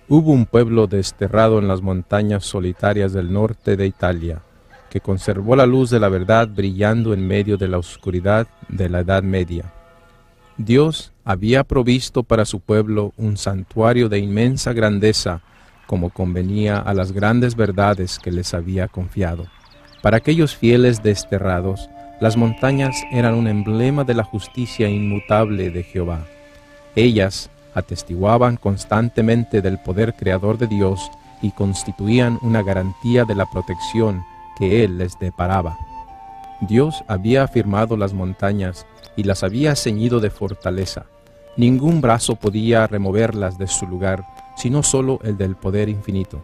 Hubo un pueblo desterrado en las montañas solitarias del norte de Italia, que conservó la luz de la verdad brillando en medio de la oscuridad de la Edad Media. Dios había provisto para su pueblo un santuario de inmensa grandeza, como convenía a las grandes verdades que les había confiado. Para aquellos fieles desterrados, las montañas eran un emblema de la justicia inmutable de Jehová. Ellas atestiguaban constantemente del poder creador de Dios y constituían una garantía de la protección que Él les deparaba. Dios había afirmado las montañas y las había ceñido de fortaleza. Ningún brazo podía removerlas de su lugar, sino solo el del poder infinito.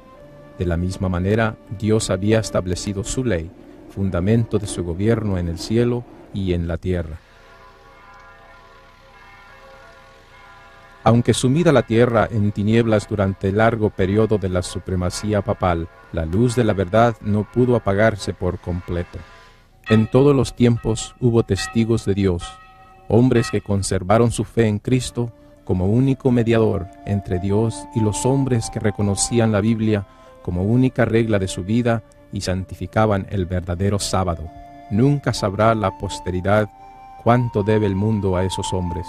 De la misma manera, Dios había establecido su ley, fundamento de su gobierno en el cielo y en la tierra. Aunque sumida la tierra en tinieblas durante el largo periodo de la supremacía papal, la luz de la verdad no pudo apagarse por completo. En todos los tiempos hubo testigos de Dios, hombres que conservaron su fe en Cristo como único mediador entre Dios y los hombres que reconocían la Biblia como única regla de su vida y santificaban el verdadero sábado. Nunca sabrá la posteridad cuánto debe el mundo a esos hombres.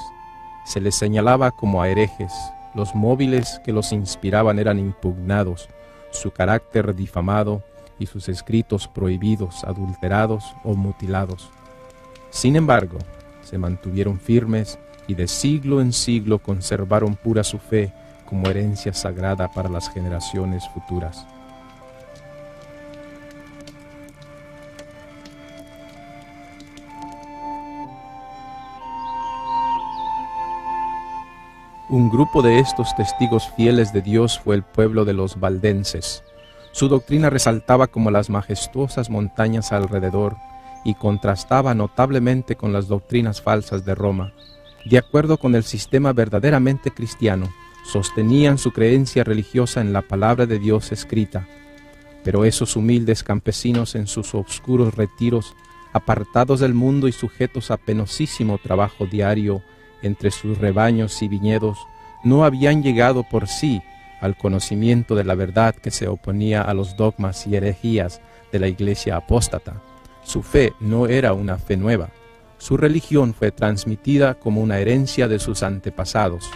Se les señalaba como a herejes, los móviles que los inspiraban eran impugnados, su carácter difamado y sus escritos prohibidos, adulterados o mutilados. Sin embargo, se mantuvieron firmes y de siglo en siglo conservaron pura su fe como herencia sagrada para las generaciones futuras. Un grupo de estos testigos fieles de Dios fue el pueblo de los valdenses. Su doctrina resaltaba como las majestuosas montañas alrededor y contrastaba notablemente con las doctrinas falsas de Roma. De acuerdo con el sistema verdaderamente cristiano, sostenían su creencia religiosa en la palabra de Dios escrita. Pero esos humildes campesinos en sus oscuros retiros, apartados del mundo y sujetos a penosísimo trabajo diario, entre sus rebaños y viñedos, no habían llegado por sí al conocimiento de la verdad que se oponía a los dogmas y herejías de la iglesia apóstata. Su fe no era una fe nueva. Su religión fue transmitida como una herencia de sus antepasados.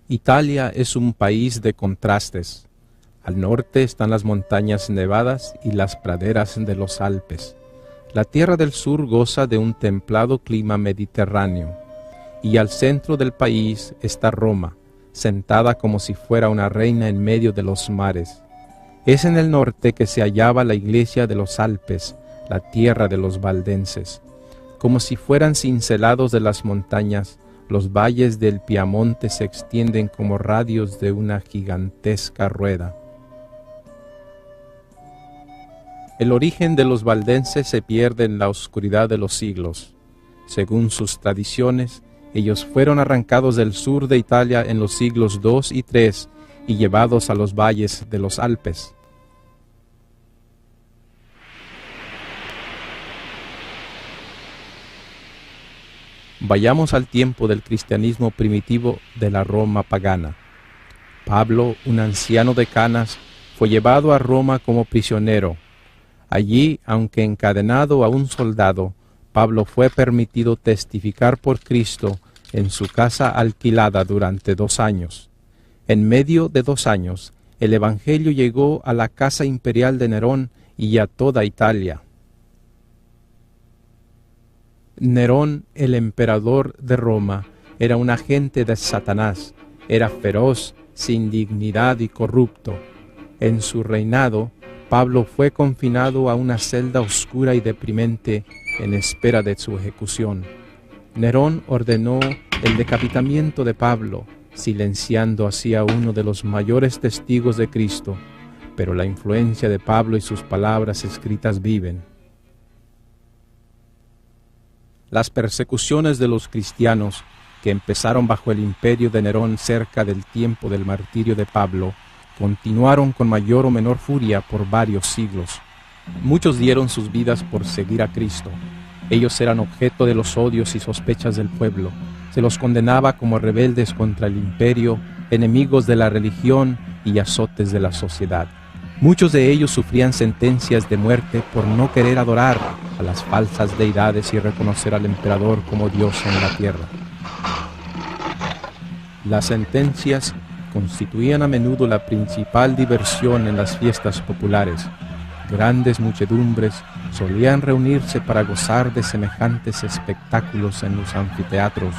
Italia es un país de contrastes. Al norte están las montañas nevadas y las praderas de los Alpes. La tierra del sur goza de un templado clima mediterráneo. Y al centro del país está Roma, sentada como si fuera una reina en medio de los mares. Es en el norte que se hallaba la iglesia de los Alpes, la tierra de los valdenses. Como si fueran cincelados de las montañas, los valles del Piamonte se extienden como radios de una gigantesca rueda. El origen de los valdenses se pierde en la oscuridad de los siglos. Según sus tradiciones, ellos fueron arrancados del sur de Italia en los siglos II y III y llevados a los valles de los Alpes. Vayamos al tiempo del cristianismo primitivo de la Roma pagana. Pablo, un anciano de canas, fue llevado a Roma como prisionero. Allí, aunque encadenado a un soldado, Pablo fue permitido testificar por Cristo en su casa alquilada durante 2 años. En medio de 2 años, el Evangelio llegó a la casa imperial de Nerón y a toda Italia. Nerón, el emperador de Roma, era un agente de Satanás, era feroz, sin dignidad y corrupto. En su reinado, Pablo fue confinado a una celda oscura y deprimente en espera de su ejecución. Nerón ordenó el decapitamiento de Pablo, silenciando así a uno de los mayores testigos de Cristo, pero la influencia de Pablo y sus palabras escritas viven. Las persecuciones de los cristianos, que empezaron bajo el imperio de Nerón cerca del tiempo del martirio de Pablo, continuaron con mayor o menor furia por varios siglos. Muchos dieron sus vidas por seguir a Cristo. Ellos eran objeto de los odios y sospechas del pueblo. Se los condenaba como rebeldes contra el imperio, enemigos de la religión y azotes de la sociedad. Muchos de ellos sufrían sentencias de muerte por no querer adorar a las falsas deidades y reconocer al emperador como Dios en la tierra. Las sentencias constituían a menudo la principal diversión en las fiestas populares. Grandes muchedumbres solían reunirse para gozar de semejantes espectáculos en los anfiteatros,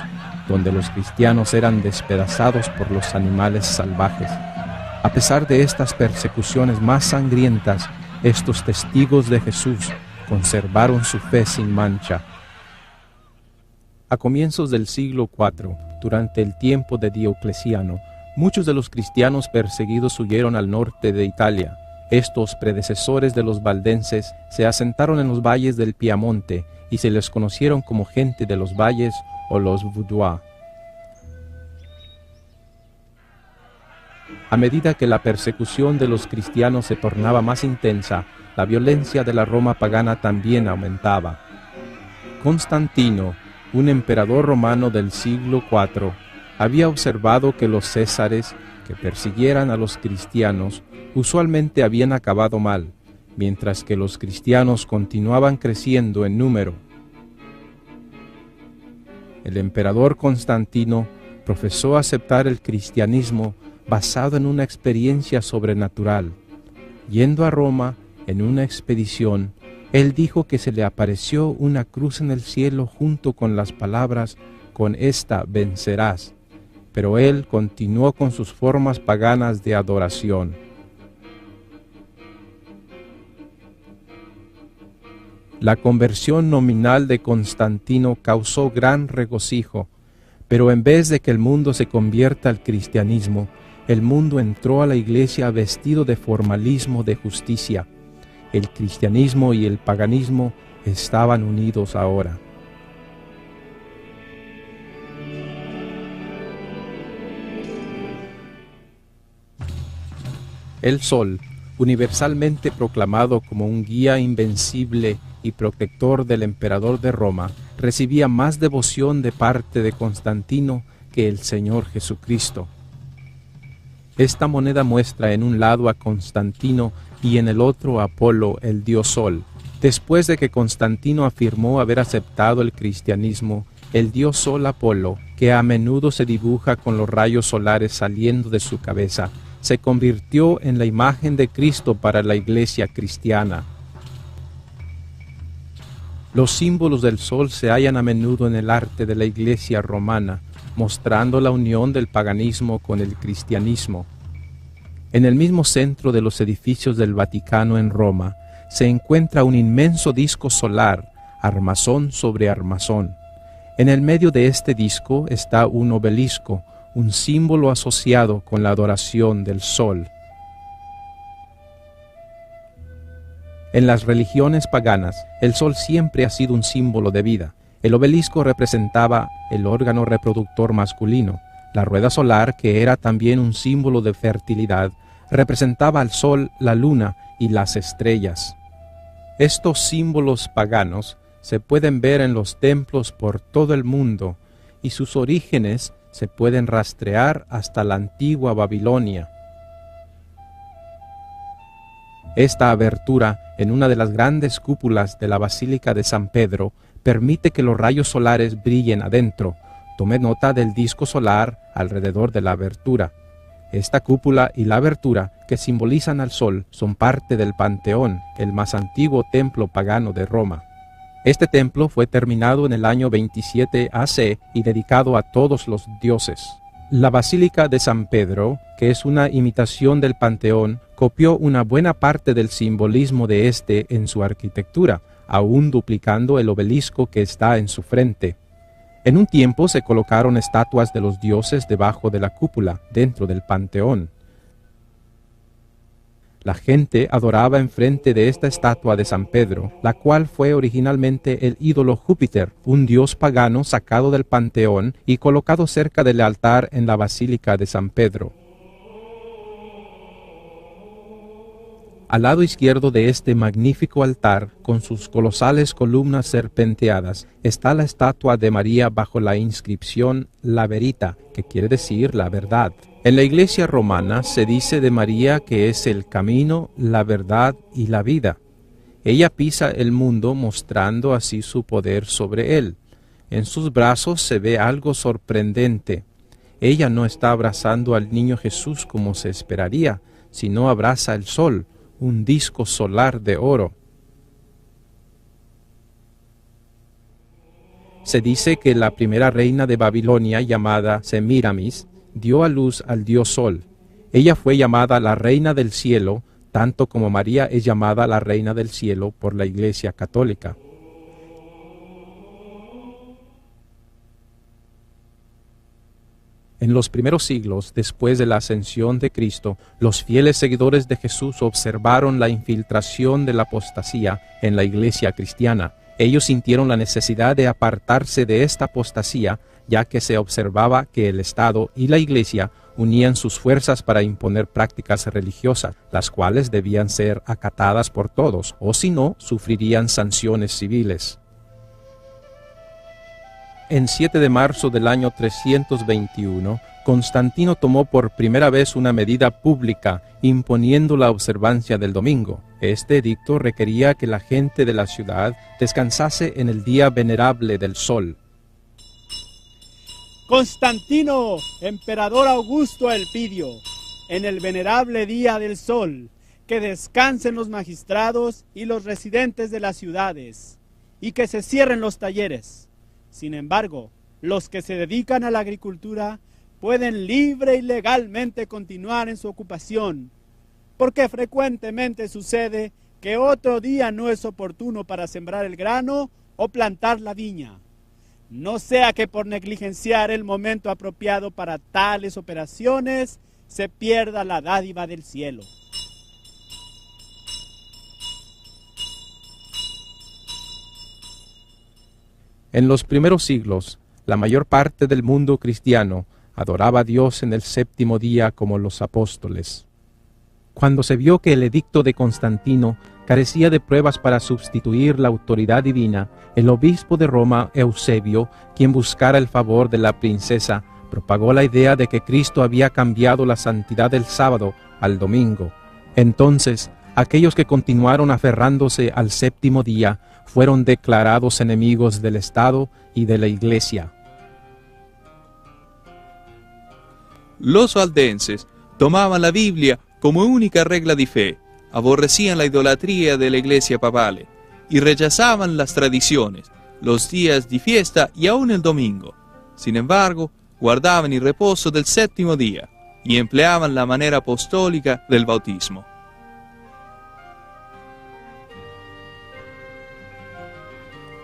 donde los cristianos eran despedazados por los animales salvajes. A pesar de estas persecuciones más sangrientas, estos testigos de Jesús conservaron su fe sin mancha. A comienzos del siglo IV, durante el tiempo de Diocleciano, muchos de los cristianos perseguidos huyeron al norte de Italia. Estos predecesores de los valdenses se asentaron en los valles del Piamonte y se les conocieron como gente de los valles o los Vaudois. A medida que la persecución de los cristianos se tornaba más intensa, la violencia de la Roma pagana también aumentaba. Constantino, un emperador romano del siglo IV, había observado que los césares que persiguieran a los cristianos usualmente habían acabado mal, mientras que los cristianos continuaban creciendo en número. El emperador Constantino profesó aceptar el cristianismo basado en una experiencia sobrenatural. Yendo a Roma en una expedición, él dijo que se le apareció una cruz en el cielo junto con las palabras: «Con esta vencerás». Pero él continuó con sus formas paganas de adoración. La conversión nominal de Constantino causó gran regocijo, pero en vez de que el mundo se convierta al cristianismo, el mundo entró a la iglesia vestido de formalismo de justicia. El cristianismo y el paganismo estaban unidos ahora. El sol, universalmente proclamado como un guía invencible y protector del emperador de Roma, recibía más devoción de parte de Constantino que el Señor Jesucristo. Esta moneda muestra en un lado a Constantino y en el otro a Apolo, el dios Sol. Después de que Constantino afirmó haber aceptado el cristianismo, el dios Sol Apolo, que a menudo se dibuja con los rayos solares saliendo de su cabeza, se convirtió en la imagen de Cristo para la iglesia cristiana. Los símbolos del sol se hallan a menudo en el arte de la iglesia romana, mostrando la unión del paganismo con el cristianismo. En el mismo centro de los edificios del Vaticano en Roma se encuentra un inmenso disco solar, armazón sobre armazón. En el medio de este disco está un obelisco, un símbolo asociado con la adoración del sol. En las religiones paganas, el sol siempre ha sido un símbolo de vida. El obelisco representaba el órgano reproductor masculino. La rueda solar, que era también un símbolo de fertilidad, representaba al sol, la luna y las estrellas. Estos símbolos paganos se pueden ver en los templos por todo el mundo y sus orígenes se pueden rastrear hasta la antigua Babilonia. Esta abertura en una de las grandes cúpulas de la Basílica de San Pedro permite que los rayos solares brillen adentro. Tome nota del disco solar alrededor de la abertura. Esta cúpula y la abertura, que simbolizan al sol, son parte del Panteón, el más antiguo templo pagano de Roma. Este templo fue terminado en el año 27 AC y dedicado a todos los dioses. La Basílica de San Pedro, que es una imitación del Panteón, copió una buena parte del simbolismo de este en su arquitectura, aún duplicando el obelisco que está en su frente. En un tiempo se colocaron estatuas de los dioses debajo de la cúpula, dentro del panteón. La gente adoraba enfrente de esta estatua de San Pedro, la cual fue originalmente el ídolo Júpiter, un dios pagano sacado del panteón y colocado cerca del altar en la Basílica de San Pedro. Al lado izquierdo de este magnífico altar, con sus colosales columnas serpenteadas, está la estatua de María bajo la inscripción La Verita, que quiere decir la verdad. En la Iglesia romana se dice de María que es el camino, la verdad y la vida. Ella pisa el mundo mostrando así su poder sobre él. En sus brazos se ve algo sorprendente. Ella no está abrazando al niño Jesús como se esperaría, sino abraza el sol, un disco solar de oro. Se dice que la primera reina de Babilonia, llamada Semíramis, dio a luz al dios Sol. Ella fue llamada la Reina del Cielo, tanto como María es llamada la Reina del Cielo por la Iglesia Católica. En los primeros siglos, después de la ascensión de Cristo, los fieles seguidores de Jesús observaron la infiltración de la apostasía en la iglesia cristiana. Ellos sintieron la necesidad de apartarse de esta apostasía, ya que se observaba que el Estado y la iglesia unían sus fuerzas para imponer prácticas religiosas, las cuales debían ser acatadas por todos, o si no, sufrirían sanciones civiles. En 7 de marzo del año 321, Constantino tomó por primera vez una medida pública imponiendo la observancia del domingo. Este edicto requería que la gente de la ciudad descansase en el día venerable del sol. Constantino, emperador Augusto Elpidio, en el venerable día del sol, que descansen los magistrados y los residentes de las ciudades, y que se cierren los talleres. Sin embargo, los que se dedican a la agricultura pueden libre y legalmente continuar en su ocupación, porque frecuentemente sucede que otro día no es oportuno para sembrar el grano o plantar la viña. No sea que por negligenciar el momento apropiado para tales operaciones se pierda la dádiva del cielo. En los primeros siglos, la mayor parte del mundo cristiano adoraba a Dios en el séptimo día como los apóstoles. Cuando se vio que el edicto de Constantino carecía de pruebas para sustituir la autoridad divina, el obispo de Roma, Eusebio, quien buscara el favor de la princesa, propagó la idea de que Cristo había cambiado la santidad del sábado al domingo. Entonces, aquellos que continuaron aferrándose al séptimo día fueron declarados enemigos del Estado y de la Iglesia. Los valdenses tomaban la Biblia como única regla de fe, aborrecían la idolatría de la Iglesia papale y rechazaban las tradiciones, los días de fiesta y aún el domingo. Sin embargo, guardaban el reposo del séptimo día y empleaban la manera apostólica del bautismo.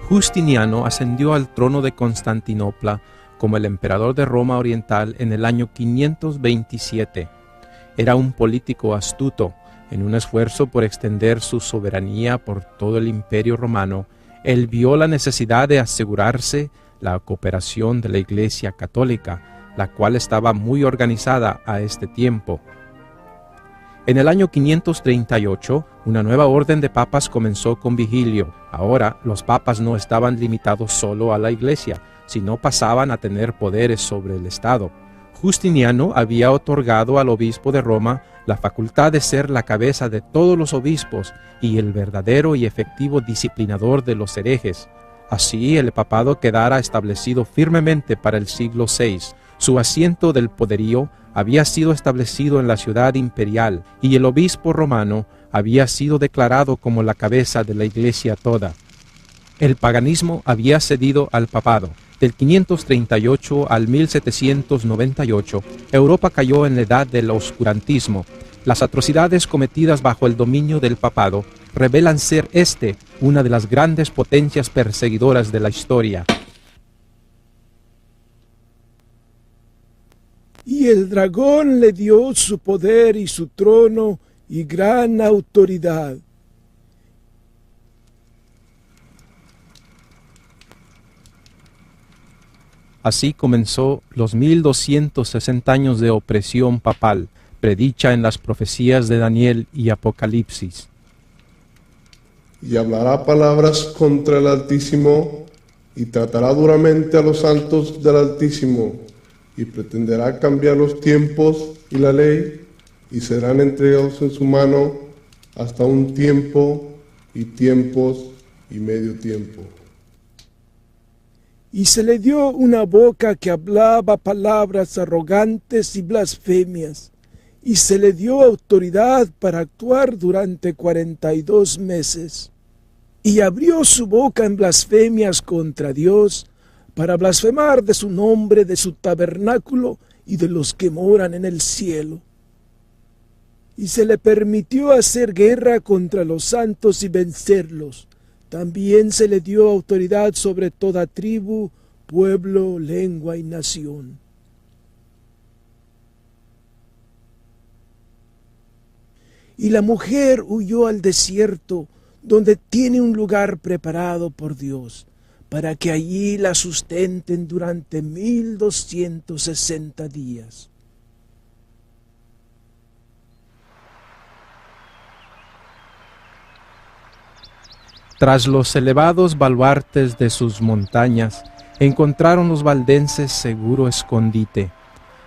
Justiniano ascendió al trono de Constantinopla como el emperador de Roma Oriental en el año 527. Era un político astuto. En un esfuerzo por extender su soberanía por todo el imperio romano, él vio la necesidad de asegurarse la cooperación de la Iglesia Católica, la cual estaba muy organizada a este tiempo. En el año 538, una nueva orden de papas comenzó con Vigilio. Ahora, los papas no estaban limitados solo a la Iglesia, sino pasaban a tener poderes sobre el Estado. Justiniano había otorgado al obispo de Roma la facultad de ser la cabeza de todos los obispos y el verdadero y efectivo disciplinador de los herejes. Así, el papado quedara establecido firmemente para el siglo VI. Su asiento del poderío había sido establecido en la ciudad imperial y el obispo romano había sido declarado como la cabeza de la Iglesia toda. El paganismo había cedido al papado. Del 538 al 1798, Europa cayó en la edad del oscurantismo. Las atrocidades cometidas bajo el dominio del papado revelan ser una de las grandes potencias perseguidoras de la historia. y el dragón le dio su poder y su trono y gran autoridad. Así comenzó los 1260 años de opresión papal, predicha en las profecías de Daniel y Apocalipsis. Y hablará palabras contra el Altísimo, y tratará duramente a los santos del Altísimo, y pretenderá cambiar los tiempos y la ley, y serán entregados en su mano hasta un tiempo, y tiempos, y medio tiempo. Y se le dio una boca que hablaba palabras arrogantes y blasfemias, y se le dio autoridad para actuar durante 42 meses. Y abrió su boca en blasfemias contra Dios, para blasfemar de su nombre, de su tabernáculo y de los que moran en el cielo. Y se le permitió hacer guerra contra los santos y vencerlos. También se le dio autoridad sobre toda tribu, pueblo, lengua y nación. Y la mujer huyó al desierto, donde tiene un lugar preparado por Dios, para que allí la sustenten durante 1260 días. Tras los elevados baluartes de sus montañas, encontraron los valdenses seguro escondite.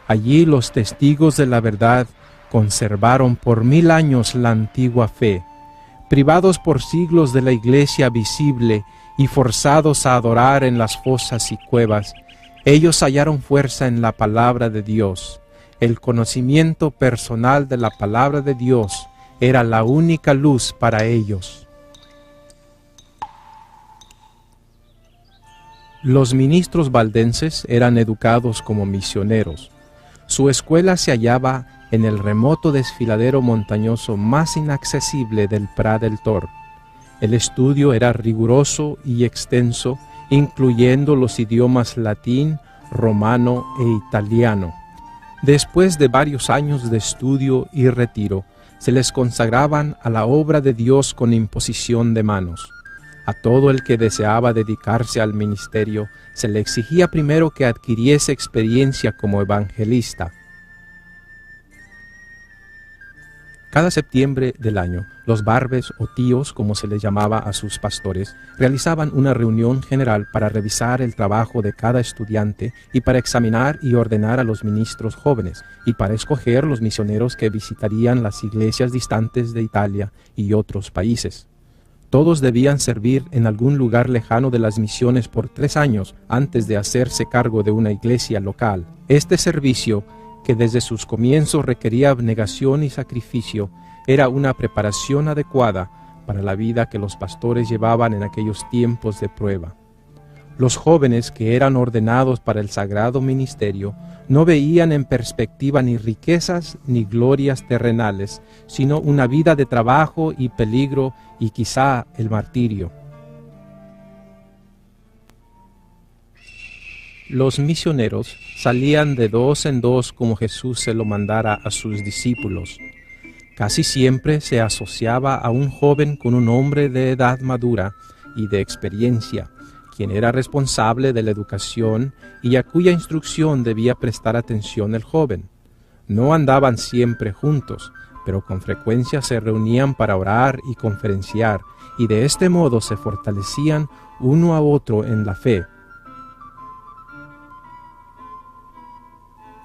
Allí los testigos de la verdad conservaron por 1000 años la antigua fe. Privados por siglos de la iglesia visible y forzados a adorar en las fosas y cuevas, ellos hallaron fuerza en la palabra de Dios. El conocimiento personal de la palabra de Dios era la única luz para ellos. Los ministros valdenses eran educados como misioneros. Su escuela se hallaba en el remoto desfiladero montañoso más inaccesible del Prat del Tor. El estudio era riguroso y extenso, incluyendo los idiomas latín, romano e italiano. Después de varios años de estudio y retiro, se les consagraban a la obra de Dios con imposición de manos. A todo el que deseaba dedicarse al ministerio se le exigía primero que adquiriese experiencia como evangelista. Cada septiembre del año, los barbes o tíos, como se les llamaba a sus pastores, realizaban una reunión general para revisar el trabajo de cada estudiante y para examinar y ordenar a los ministros jóvenes y para escoger los misioneros que visitarían las iglesias distantes de Italia y otros países. Todos debían servir en algún lugar lejano de las misiones por 3 años antes de hacerse cargo de una iglesia local. Este servicio, que desde sus comienzos requería abnegación y sacrificio, era una preparación adecuada para la vida que los pastores llevaban en aquellos tiempos de prueba. Los jóvenes que eran ordenados para el sagrado ministerio no veían en perspectiva ni riquezas ni glorias terrenales, sino una vida de trabajo y peligro y quizá el martirio. Los misioneros salían de 2 en 2 como Jesús se lo mandara a sus discípulos. Casi siempre se asociaba a un joven con un hombre de edad madura y de experiencia, quien era responsable de la educación y a cuya instrucción debía prestar atención el joven. No andaban siempre juntos, pero con frecuencia se reunían para orar y conferenciar, y de este modo se fortalecían uno a otro en la fe.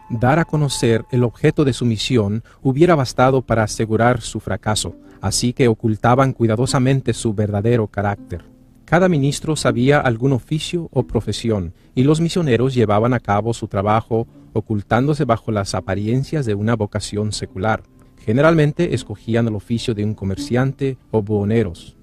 Dar a conocer el objeto de su misión hubiera bastado para asegurar su fracaso, así que ocultaban cuidadosamente su verdadero carácter. Cada ministro sabía algún oficio o profesión, y los misioneros llevaban a cabo su trabajo ocultándose bajo las apariencias de una vocación secular. Generalmente escogían el oficio de un comerciante o buhoneros.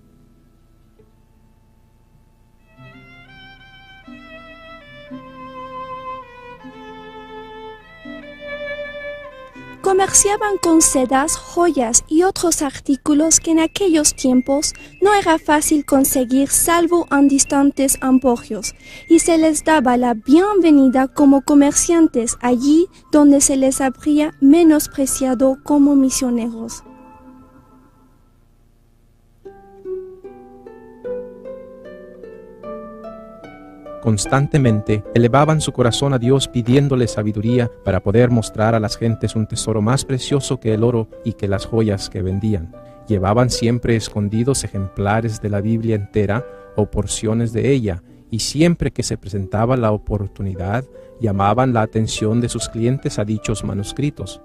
Comerciaban con sedas, joyas y otros artículos que en aquellos tiempos no era fácil conseguir salvo en distantes emporios, y se les daba la bienvenida como comerciantes allí donde se les habría menospreciado como misioneros. Constantemente elevaban su corazón a Dios pidiéndole sabiduría para poder mostrar a las gentes un tesoro más precioso que el oro y que las joyas que vendían. Llevaban siempre escondidos ejemplares de la Biblia entera o porciones de ella, y siempre que se presentaba la oportunidad, llamaban la atención de sus clientes a dichos manuscritos.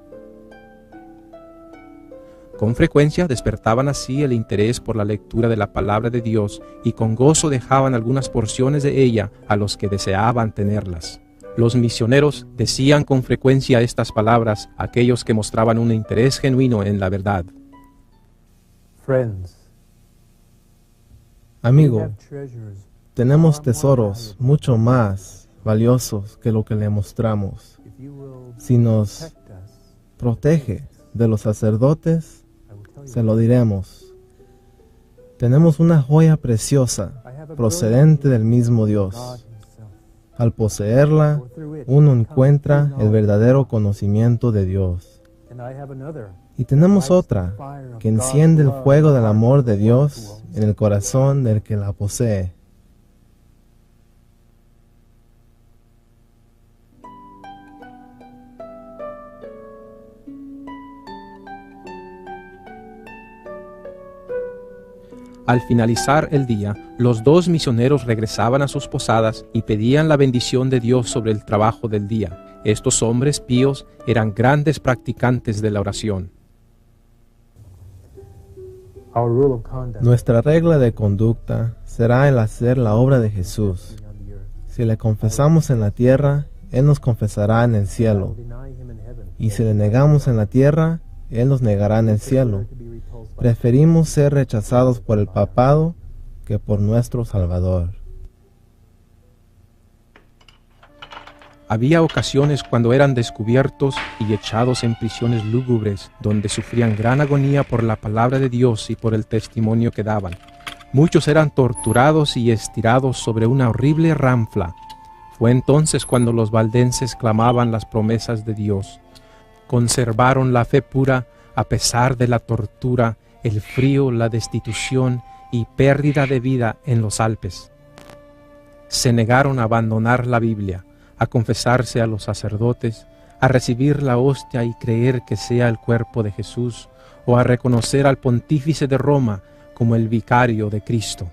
Con frecuencia despertaban así el interés por la lectura de la palabra de Dios y con gozo dejaban algunas porciones de ella a los que deseaban tenerlas. Los misioneros decían con frecuencia estas palabras a aquellos que mostraban un interés genuino en la verdad. Amigo, tenemos tesoros mucho más valiosos que lo que le mostramos. Si nos protege de los sacerdotes, se lo diremos. Tenemos una joya preciosa, procedente del mismo Dios. Al poseerla, uno encuentra el verdadero conocimiento de Dios. Y tenemos otra, que enciende el fuego del amor de Dios en el corazón del que la posee. Al finalizar el día, los dos misioneros regresaban a sus posadas y pedían la bendición de Dios sobre el trabajo del día. Estos hombres píos eran grandes practicantes de la oración. Nuestra regla de conducta será el hacer la obra de Jesús. Si le confesamos en la tierra, Él nos confesará en el cielo. Y si le negamos en la tierra, Él nos negará en el cielo. Preferimos ser rechazados por el papado que por nuestro Salvador. Había ocasiones cuando eran descubiertos y echados en prisiones lúgubres, donde sufrían gran agonía por la palabra de Dios y por el testimonio que daban. Muchos eran torturados y estirados sobre una horrible ranfla. Fue entonces cuando los valdenses clamaban las promesas de Dios. Conservaron la fe pura a pesar de la tortura, el frío, la destitución y pérdida de vida en los Alpes. Se negaron a abandonar la Biblia, a confesarse a los sacerdotes, a recibir la hostia y creer que sea el cuerpo de Jesús, o a reconocer al pontífice de Roma como el vicario de Cristo.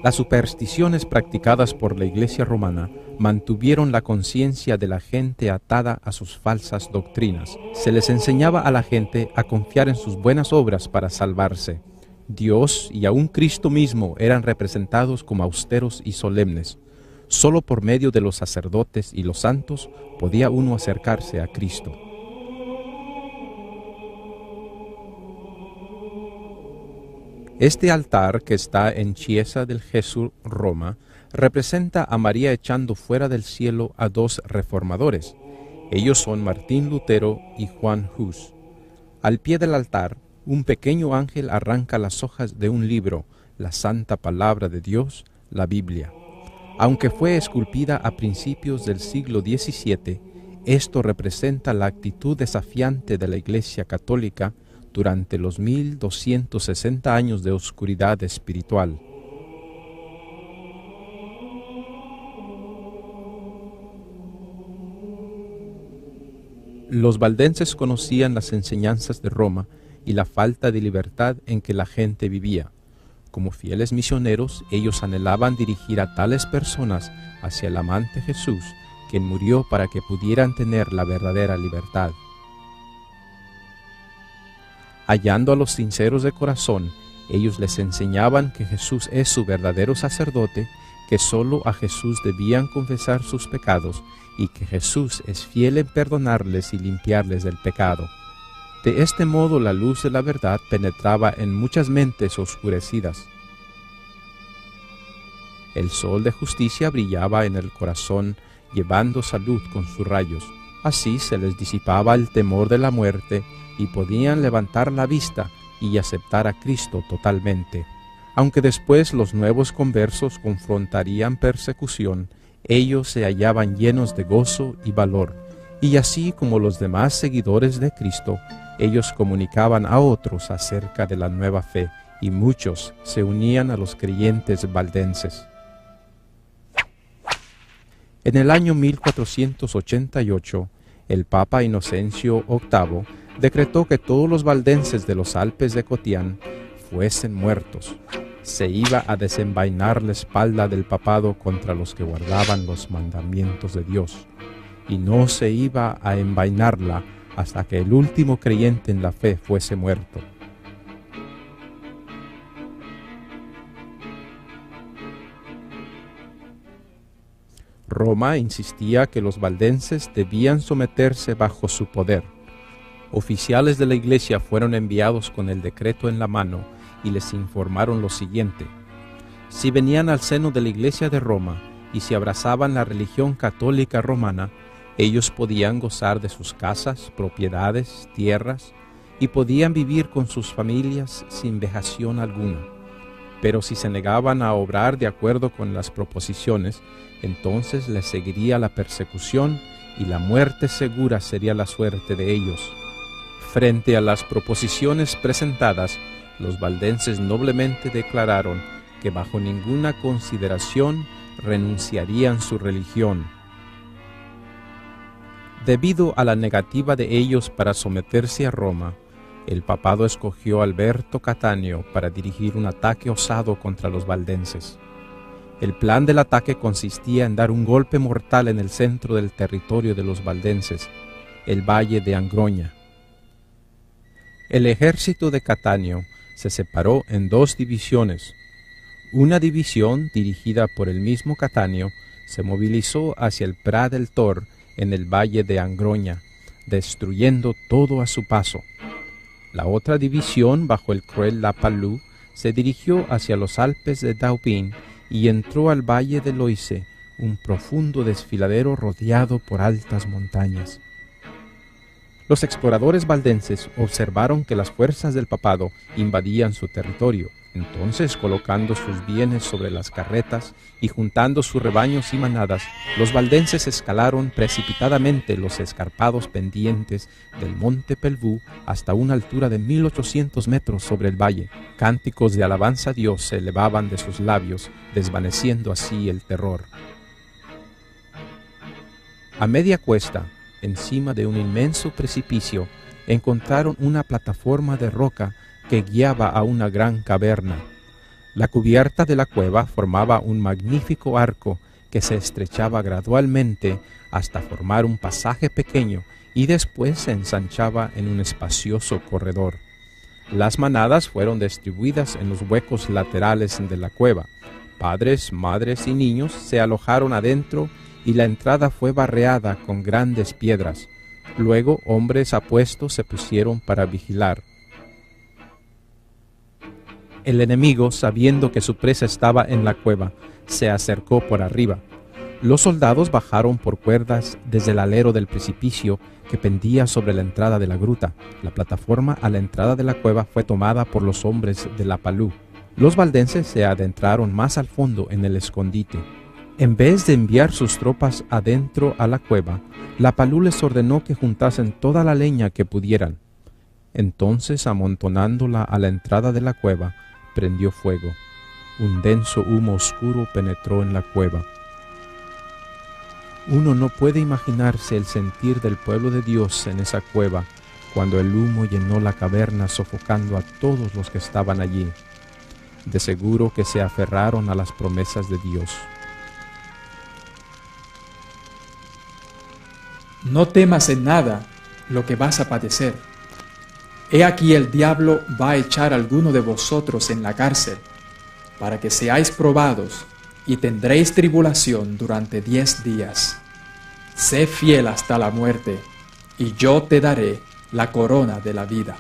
Las supersticiones practicadas por la Iglesia romana mantuvieron la conciencia de la gente atada a sus falsas doctrinas. Se les enseñaba a la gente a confiar en sus buenas obras para salvarse. Dios y aún Cristo mismo eran representados como austeros y solemnes. Solo por medio de los sacerdotes y los santos podía uno acercarse a Cristo. Este altar, que está en Chiesa del Gesù, Roma, representa a María echando fuera del cielo a dos reformadores. Ellos son Martín Lutero y Juan Hus. Al pie del altar, un pequeño ángel arranca las hojas de un libro, la Santa Palabra de Dios, la Biblia. Aunque fue esculpida a principios del siglo XVII, esto representa la actitud desafiante de la Iglesia Católica durante los 1260 años de oscuridad espiritual. Los valdenses conocían las enseñanzas de Roma y la falta de libertad en que la gente vivía. Como fieles misioneros, ellos anhelaban dirigir a tales personas hacia el amante Jesús, quien murió para que pudieran tener la verdadera libertad. Hallando a los sinceros de corazón, ellos les enseñaban que Jesús es su verdadero sacerdote, que solo a Jesús debían confesar sus pecados y que Jesús es fiel en perdonarles y limpiarles del pecado. De este modo la luz de la verdad penetraba en muchas mentes oscurecidas. El sol de justicia brillaba en el corazón, llevando salud con sus rayos. Así se les disipaba el temor de la muerte y podían levantar la vista y aceptar a Cristo totalmente. Aunque después los nuevos conversos confrontarían persecución, ellos se hallaban llenos de gozo y valor, y así como los demás seguidores de Cristo, ellos comunicaban a otros acerca de la nueva fe, y muchos se unían a los creyentes valdenses. En el año 1488, el Papa Inocencio VIII decretó que todos los valdenses de los Alpes de Cotián fuesen muertos. Se iba a desenvainar la espalda del papado contra los que guardaban los mandamientos de Dios, y no se iba a envainarla hasta que el último creyente en la fe fuese muerto. Roma insistía que los valdenses debían someterse bajo su poder. Oficiales de la iglesia fueron enviados con el decreto en la mano y les informaron lo siguiente: si venían al seno de la iglesia de Roma y si abrazaban la religión católica romana, ellos podían gozar de sus casas, propiedades, tierras, y podían vivir con sus familias sin vejación alguna. Pero si se negaban a obrar de acuerdo con las proposiciones, entonces les seguiría la persecución y la muerte segura sería la suerte de ellos. Frente a las proposiciones presentadas, los valdenses noblemente declararon que bajo ninguna consideración renunciarían su religión. Debido a la negativa de ellos para someterse a Roma, el papado escogió a Alberto Cattaneo para dirigir un ataque osado contra los valdenses. El plan del ataque consistía en dar un golpe mortal en el centro del territorio de los valdenses, el valle de Angroña. El ejército de Cattaneo se separó en dos divisiones. Una división, dirigida por el mismo Cattaneo, se movilizó hacia el Prat del Tor en el valle de Angroña, destruyendo todo a su paso. La otra división, bajo el cruel Lapalú, se dirigió hacia los Alpes de Dauphin y entró al valle de Loise, un profundo desfiladero rodeado por altas montañas. Los exploradores valdenses observaron que las fuerzas del papado invadían su territorio. Entonces, colocando sus bienes sobre las carretas y juntando sus rebaños y manadas, los valdenses escalaron precipitadamente los escarpados pendientes del monte Pelvoux hasta una altura de 1800 metros sobre el valle. Cánticos de alabanza a Dios se elevaban de sus labios, desvaneciendo así el terror. A media cuesta, encima de un inmenso precipicio, encontraron una plataforma de roca que guiaba a una gran caverna. La cubierta de la cueva formaba un magnífico arco que se estrechaba gradualmente hasta formar un pasaje pequeño y después se ensanchaba en un espacioso corredor. Las manadas fueron distribuidas en los huecos laterales de la cueva. Padres, madres y niños se alojaron adentro y la entrada fue barreada con grandes piedras. Luego hombres apuestos se pusieron para vigilar. El enemigo, sabiendo que su presa estaba en la cueva, se acercó por arriba. Los soldados bajaron por cuerdas desde el alero del precipicio que pendía sobre la entrada de la gruta. La plataforma a la entrada de la cueva fue tomada por los hombres de la Palú. Los valdenses se adentraron más al fondo en el escondite. En vez de enviar sus tropas adentro a la cueva, la Palú les ordenó que juntasen toda la leña que pudieran. Entonces, amontonándola a la entrada de la cueva, prendió fuego. Un denso humo oscuro penetró en la cueva. Uno no puede imaginarse el sentir del pueblo de Dios en esa cueva, cuando el humo llenó la caverna sofocando a todos los que estaban allí. De seguro que se aferraron a las promesas de Dios. No temas en nada lo que vas a padecer. He aquí el diablo va a echar a alguno de vosotros en la cárcel, para que seáis probados, y tendréis tribulación durante 10 días. Sé fiel hasta la muerte, y yo te daré la corona de la vida.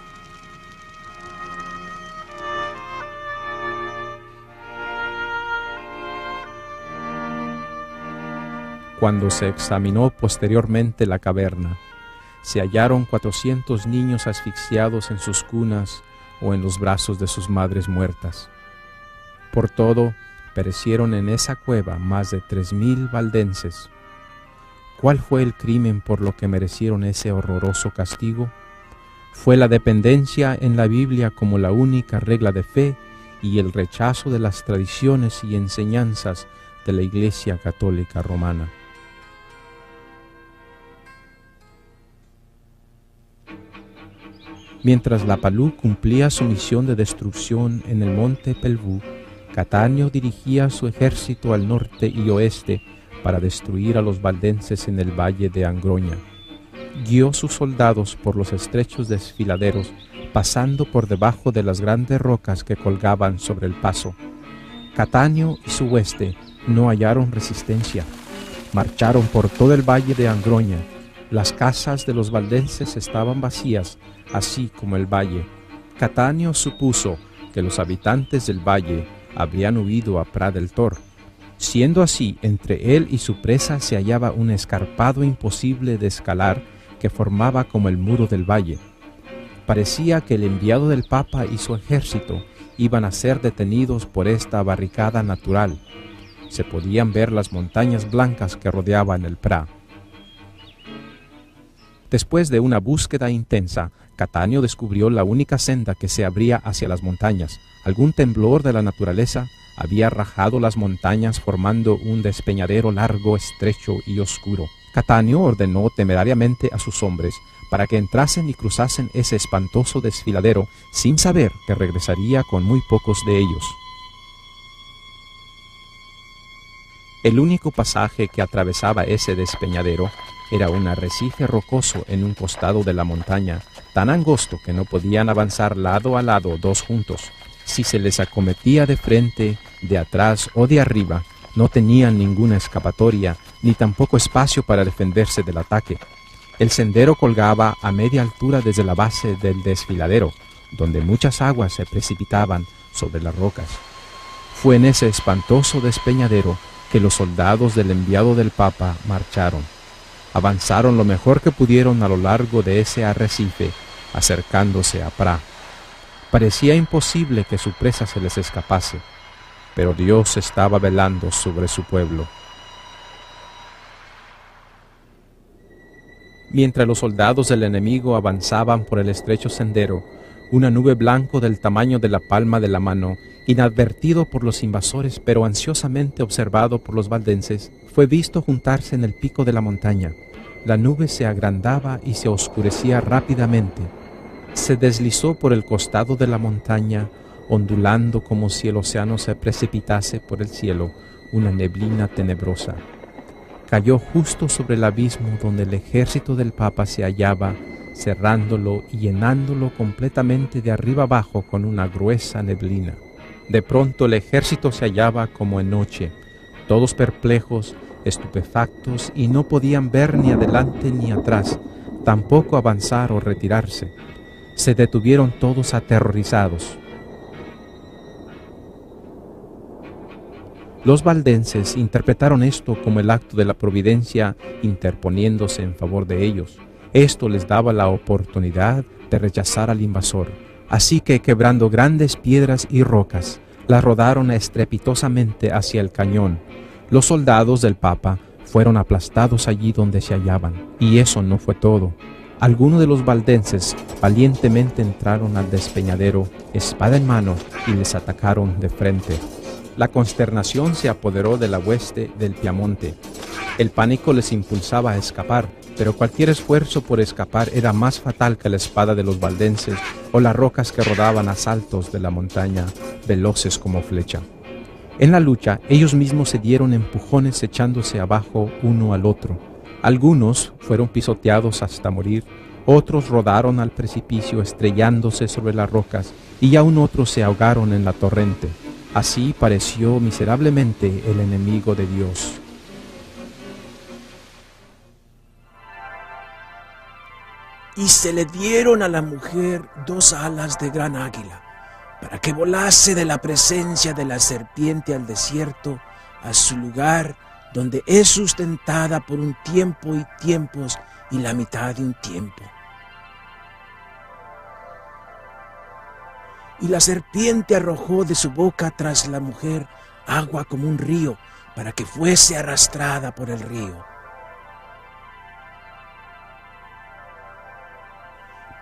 Cuando se examinó posteriormente la caverna, se hallaron 400 niños asfixiados en sus cunas o en los brazos de sus madres muertas. Por todo, perecieron en esa cueva más de 3,000 valdenses. ¿Cuál fue el crimen por lo que merecieron ese horroroso castigo? Fue la dependencia en la Biblia como la única regla de fe y el rechazo de las tradiciones y enseñanzas de la Iglesia Católica Romana. Mientras la Palú cumplía su misión de destrucción en el monte Pelvoux, Cattaneo dirigía su ejército al norte y oeste para destruir a los valdenses en el valle de Angroña. Guió sus soldados por los estrechos desfiladeros, pasando por debajo de las grandes rocas que colgaban sobre el paso. Cattaneo y su hueste no hallaron resistencia. Marcharon por todo el valle de Angroña. Las casas de los valdenses estaban vacías, así como el valle. Cattaneo supuso que los habitantes del valle habrían huido a Prat del Tor. Siendo así, entre él y su presa se hallaba un escarpado imposible de escalar que formaba como el muro del valle. Parecía que el enviado del Papa y su ejército iban a ser detenidos por esta barricada natural. Se podían ver las montañas blancas que rodeaban el Prat. Después de una búsqueda intensa, Cattaneo descubrió la única senda que se abría hacia las montañas. Algún temblor de la naturaleza había rajado las montañas formando un despeñadero largo, estrecho y oscuro. Cattaneo ordenó temerariamente a sus hombres para que entrasen y cruzasen ese espantoso desfiladero sin saber que regresaría con muy pocos de ellos. El único pasaje que atravesaba ese despeñadero era un arrecife rocoso en un costado de la montaña, tan angosto que no podían avanzar lado a lado dos juntos. Si se les acometía de frente, de atrás o de arriba, no tenían ninguna escapatoria, ni tampoco espacio para defenderse del ataque. El sendero colgaba a media altura desde la base del desfiladero, donde muchas aguas se precipitaban sobre las rocas. Fue en ese espantoso despeñadero que los soldados del enviado del Papa marcharon. Avanzaron lo mejor que pudieron a lo largo de ese arrecife, acercándose a Prat. Parecía imposible que su presa se les escapase, pero Dios estaba velando sobre su pueblo. Mientras los soldados del enemigo avanzaban por el estrecho sendero, una nube blanca del tamaño de la palma de la mano, inadvertido por los invasores pero ansiosamente observado por los valdenses, fue visto juntarse en el pico de la montaña. La nube se agrandaba y se oscurecía rápidamente. Se deslizó por el costado de la montaña ondulando como si el océano se precipitase por el cielo, una neblina tenebrosa. Cayó justo sobre el abismo donde el ejército del Papa se hallaba, cerrándolo y llenándolo completamente de arriba abajo con una gruesa neblina. De pronto el ejército se hallaba como en noche, todos perplejos, estupefactos, y no podían ver ni adelante ni atrás, tampoco avanzar o retirarse. Se detuvieron todos aterrorizados. Los valdenses interpretaron esto como el acto de la providencia interponiéndose en favor de ellos. Esto les daba la oportunidad de rechazar al invasor. Así que, quebrando grandes piedras y rocas, las rodaron estrepitosamente hacia el cañón. Los soldados del Papa fueron aplastados allí donde se hallaban. Y eso no fue todo. Algunos de los valdenses valientemente entraron al despeñadero, espada en mano, y les atacaron de frente. La consternación se apoderó de la hueste del Piamonte. El pánico les impulsaba a escapar, pero cualquier esfuerzo por escapar era más fatal que la espada de los valdenses o las rocas que rodaban a saltos de la montaña, veloces como flecha. En la lucha, ellos mismos se dieron empujones echándose abajo uno al otro. Algunos fueron pisoteados hasta morir, otros rodaron al precipicio estrellándose sobre las rocas, y aún otros se ahogaron en la torrente. Así pareció miserablemente el enemigo de Dios. Y se le dieron a la mujer 2 alas de gran águila, para que volase de la presencia de la serpiente al desierto, a su lugar, donde es sustentada por un tiempo y tiempos y la mitad de un tiempo. Y la serpiente arrojó de su boca tras la mujer agua como un río, para que fuese arrastrada por el río.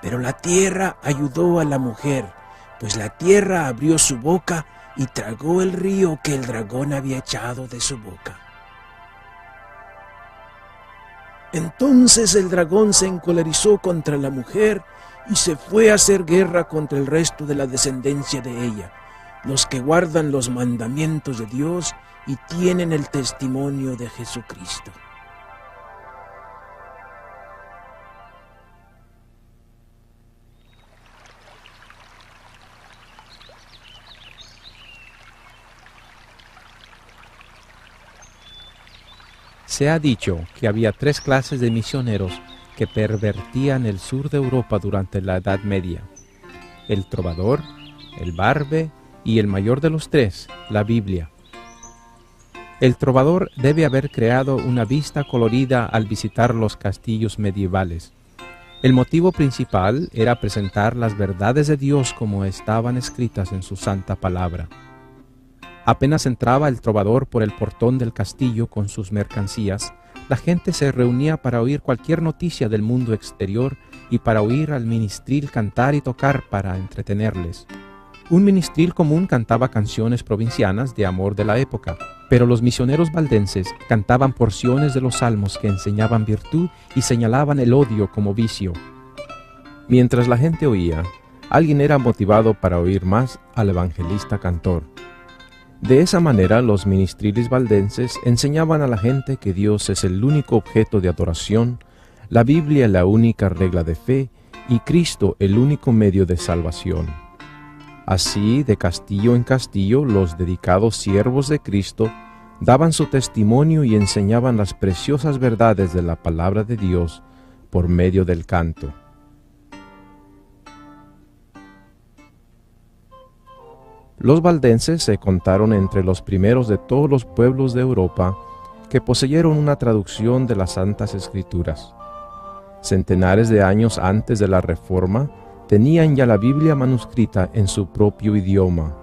Pero la tierra ayudó a la mujer, pues la tierra abrió su boca y tragó el río que el dragón había echado de su boca. Entonces el dragón se encolerizó contra la mujer y se fue a hacer guerra contra el resto de la descendencia de ella, los que guardan los mandamientos de Dios y tienen el testimonio de Jesucristo. Se ha dicho que había 3 clases de misioneros que pervertían el sur de Europa durante la Edad Media: el trovador, el barbe y el mayor de los 3, la Biblia. El trovador debe haber creado una vista colorida al visitar los castillos medievales. El motivo principal era presentar las verdades de Dios como estaban escritas en su santa palabra. Apenas entraba el trovador por el portón del castillo con sus mercancías, la gente se reunía para oír cualquier noticia del mundo exterior y para oír al ministril cantar y tocar para entretenerles. Un ministril común cantaba canciones provincianas de amor de la época, pero los misioneros valdenses cantaban porciones de los salmos que enseñaban virtud y señalaban el odio como vicio. Mientras la gente oía, alguien era motivado para oír más al evangelista cantor. De esa manera, los ministriles valdenses enseñaban a la gente que Dios es el único objeto de adoración, la Biblia la única regla de fe y Cristo el único medio de salvación. Así, de castillo en castillo, los dedicados siervos de Cristo daban su testimonio y enseñaban las preciosas verdades de la palabra de Dios por medio del canto. Los valdenses se contaron entre los primeros de todos los pueblos de Europa que poseyeron una traducción de las Santas Escrituras. Centenares de años antes de la Reforma, tenían ya la Biblia manuscrita en su propio idioma.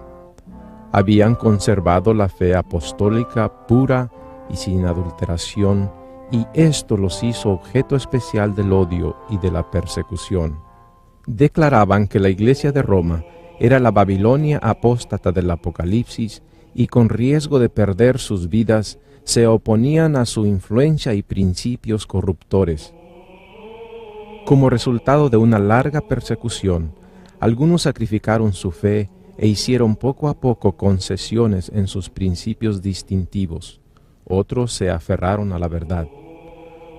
Habían conservado la fe apostólica pura y sin adulteración, y esto los hizo objeto especial del odio y de la persecución. Declaraban que la Iglesia de Roma era la Babilonia apóstata del Apocalipsis y con riesgo de perder sus vidas se oponían a su influencia y principios corruptores. Como resultado de una larga persecución, algunos sacrificaron su fe e hicieron poco a poco concesiones en sus principios distintivos. Otros se aferraron a la verdad.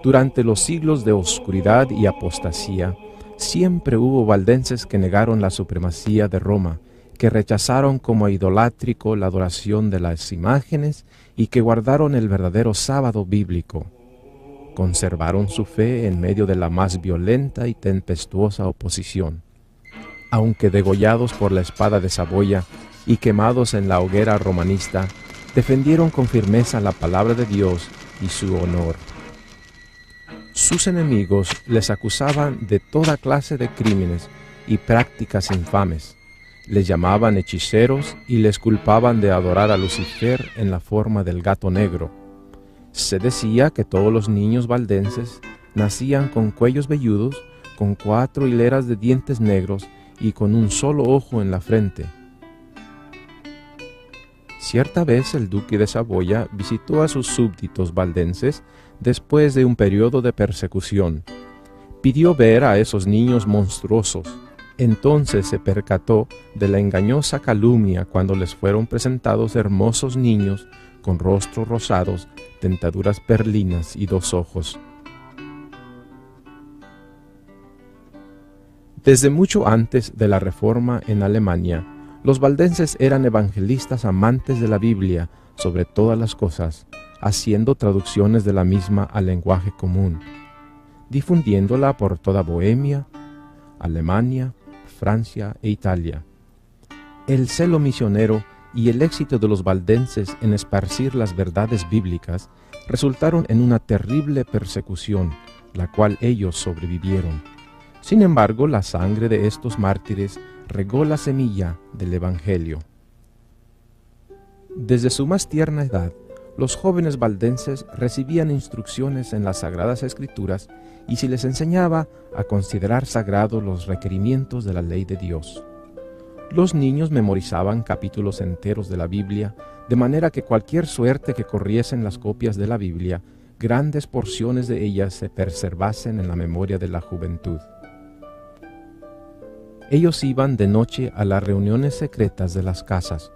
Durante los siglos de oscuridad y apostasía, siempre hubo valdenses que negaron la supremacía de Roma, que rechazaron como idolátrico la adoración de las imágenes y que guardaron el verdadero sábado bíblico. Conservaron su fe en medio de la más violenta y tempestuosa oposición. Aunque degollados por la espada de Saboya y quemados en la hoguera romanista, defendieron con firmeza la palabra de Dios y su honor. Sus enemigos les acusaban de toda clase de crímenes y prácticas infames. Les llamaban hechiceros y les culpaban de adorar a Lucifer en la forma del gato negro. Se decía que todos los niños valdenses nacían con cuellos velludos, con 4 hileras de dientes negros y con un solo ojo en la frente. Cierta vez el duque de Saboya visitó a sus súbditos valdenses después de un periodo de persecución. Pidió ver a esos niños monstruosos. Entonces se percató de la engañosa calumnia cuando les fueron presentados hermosos niños con rostros rosados, dentaduras perlinas y 2 ojos. Desde mucho antes de la Reforma en Alemania, los valdenses eran evangelistas amantes de la Biblia sobre todas las cosas, haciendo traducciones de la misma al lenguaje común, difundiéndola por toda Bohemia, Alemania, Francia e Italia. El celo misionero y el éxito de los valdenses en esparcir las verdades bíblicas resultaron en una terrible persecución, la cual ellos sobrevivieron. Sin embargo, la sangre de estos mártires regó la semilla del Evangelio. Desde su más tierna edad, los jóvenes valdenses recibían instrucciones en las Sagradas Escrituras y se les enseñaba a considerar sagrados los requerimientos de la ley de Dios. Los niños memorizaban capítulos enteros de la Biblia, de manera que cualquier suerte que corriesen las copias de la Biblia, grandes porciones de ellas se preservasen en la memoria de la juventud. Ellos iban de noche a las reuniones secretas de las casas,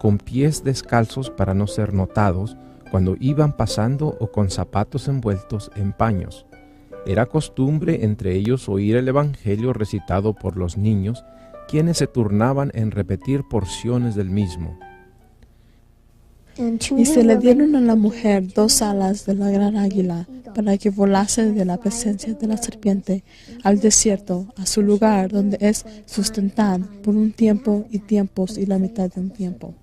con pies descalzos para no ser notados cuando iban pasando o con zapatos envueltos en paños. Era costumbre entre ellos oír el Evangelio recitado por los niños, quienes se turnaban en repetir porciones del mismo. Y se le dieron a la mujer 2 alas de la gran águila, para que volase de la presencia de la serpiente al desierto, a su lugar donde es sustentada por un tiempo y tiempos y la mitad de un tiempo.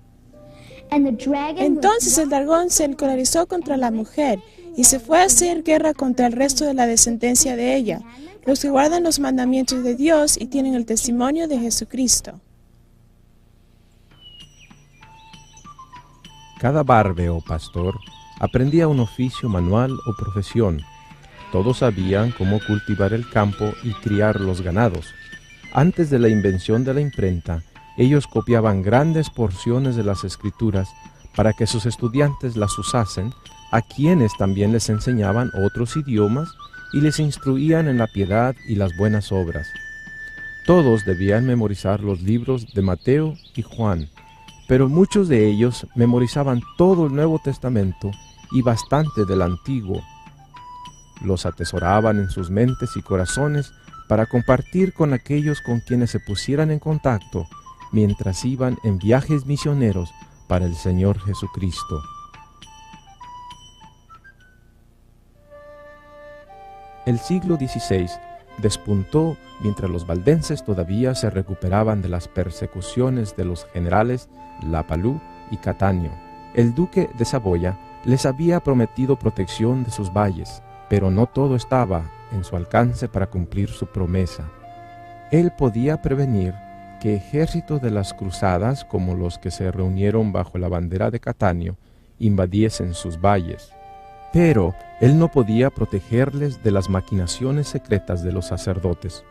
Entonces el dragón se encolerizó contra la mujer y se fue a hacer guerra contra el resto de la descendencia de ella, los que guardan los mandamientos de Dios y tienen el testimonio de Jesucristo. Cada barbe o pastor aprendía un oficio manual o profesión. Todos sabían cómo cultivar el campo y criar los ganados. Antes de la invención de la imprenta, ellos copiaban grandes porciones de las Escrituras para que sus estudiantes las usasen, a quienes también les enseñaban otros idiomas y les instruían en la piedad y las buenas obras. Todos debían memorizar los libros de Mateo y Juan, pero muchos de ellos memorizaban todo el Nuevo Testamento y bastante del Antiguo. Los atesoraban en sus mentes y corazones para compartir con aquellos con quienes se pusieran en contacto mientras iban en viajes misioneros para el Señor Jesucristo. El siglo XVI despuntó mientras los valdenses todavía se recuperaban de las persecuciones de los generales Lapalú y Cattaneo. El duque de Saboya les había prometido protección de sus valles, pero no todo estaba en su alcance para cumplir su promesa. Él podía prevenir que ejércitos de las cruzadas, como los que se reunieron bajo la bandera de Cattaneo, invadiesen sus valles. Pero él no podía protegerles de las maquinaciones secretas de los sacerdotes.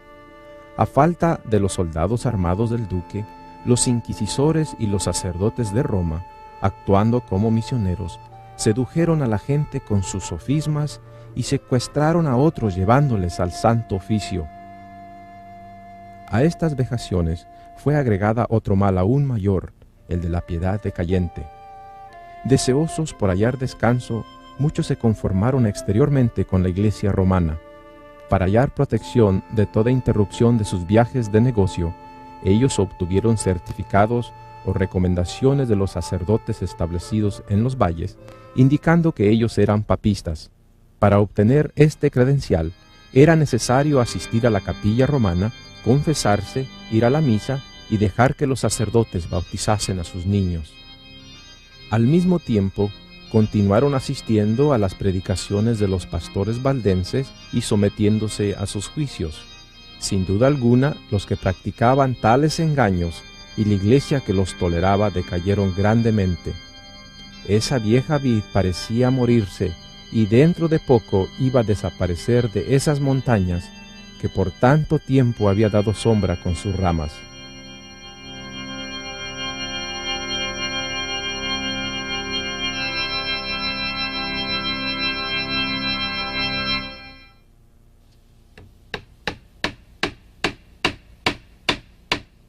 A falta de los soldados armados del duque, los inquisidores y los sacerdotes de Roma, actuando como misioneros, sedujeron a la gente con sus sofismas y secuestraron a otros llevándoles al santo oficio. A estas vejaciones fue agregada otro mal aún mayor, el de la piedad decayente. Deseosos por hallar descanso, muchos se conformaron exteriormente con la Iglesia romana. Para hallar protección de toda interrupción de sus viajes de negocio, ellos obtuvieron certificados o recomendaciones de los sacerdotes establecidos en los valles, indicando que ellos eran papistas. Para obtener este credencial, era necesario asistir a la capilla romana, confesarse, ir a la misa y dejar que los sacerdotes bautizasen a sus niños. Al mismo tiempo, continuaron asistiendo a las predicaciones de los pastores valdenses y sometiéndose a sus juicios. Sin duda alguna, los que practicaban tales engaños y la iglesia que los toleraba decayeron grandemente. Esa vieja vid parecía morirse y dentro de poco iba a desaparecer de esas montañas que por tanto tiempo había dado sombra con sus ramas.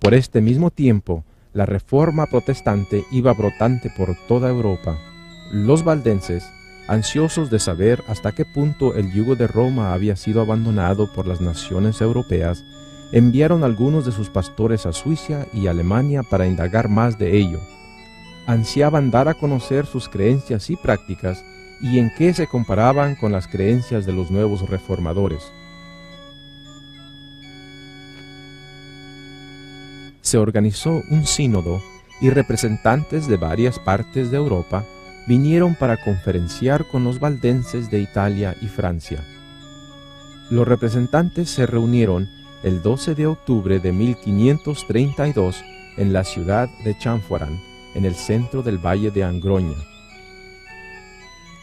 Por este mismo tiempo, la reforma protestante iba brotante por toda Europa. Los valdenses, ansiosos de saber hasta qué punto el yugo de Roma había sido abandonado por las naciones europeas, enviaron algunos de sus pastores a Suiza y Alemania para indagar más de ello. Ansiaban dar a conocer sus creencias y prácticas y en qué se comparaban con las creencias de los nuevos reformadores. Se organizó un sínodo y representantes de varias partes de Europa vinieron para conferenciar con los valdenses de Italia y Francia. Los representantes se reunieron el 12 de octubre de 1532 en la ciudad de Champfleury, en el centro del valle de Angroña.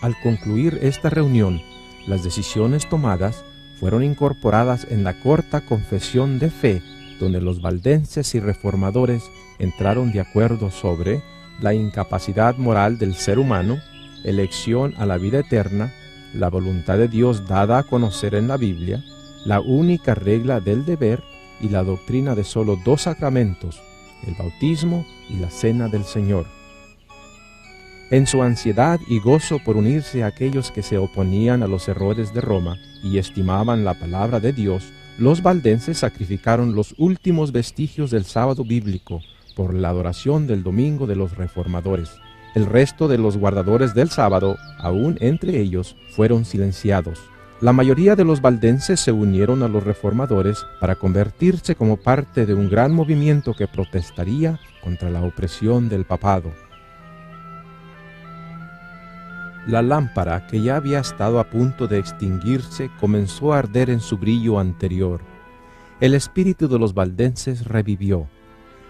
Al concluir esta reunión, las decisiones tomadas fueron incorporadas en la corta confesión de fe, donde los valdenses y reformadores entraron de acuerdo sobre la incapacidad moral del ser humano, elección a la vida eterna, la voluntad de Dios dada a conocer en la Biblia, la única regla del deber y la doctrina de solo dos sacramentos, el bautismo y la cena del Señor. En su ansiedad y gozo por unirse a aquellos que se oponían a los errores de Roma y estimaban la palabra de Dios, los valdenses sacrificaron los últimos vestigios del sábado bíblico por la adoración del domingo de los reformadores. El resto de los guardadores del sábado, aún entre ellos, fueron silenciados. La mayoría de los valdenses se unieron a los reformadores para convertirse como parte de un gran movimiento que protestaría contra la opresión del papado. La lámpara, que ya había estado a punto de extinguirse, comenzó a arder en su brillo anterior. El espíritu de los valdenses revivió.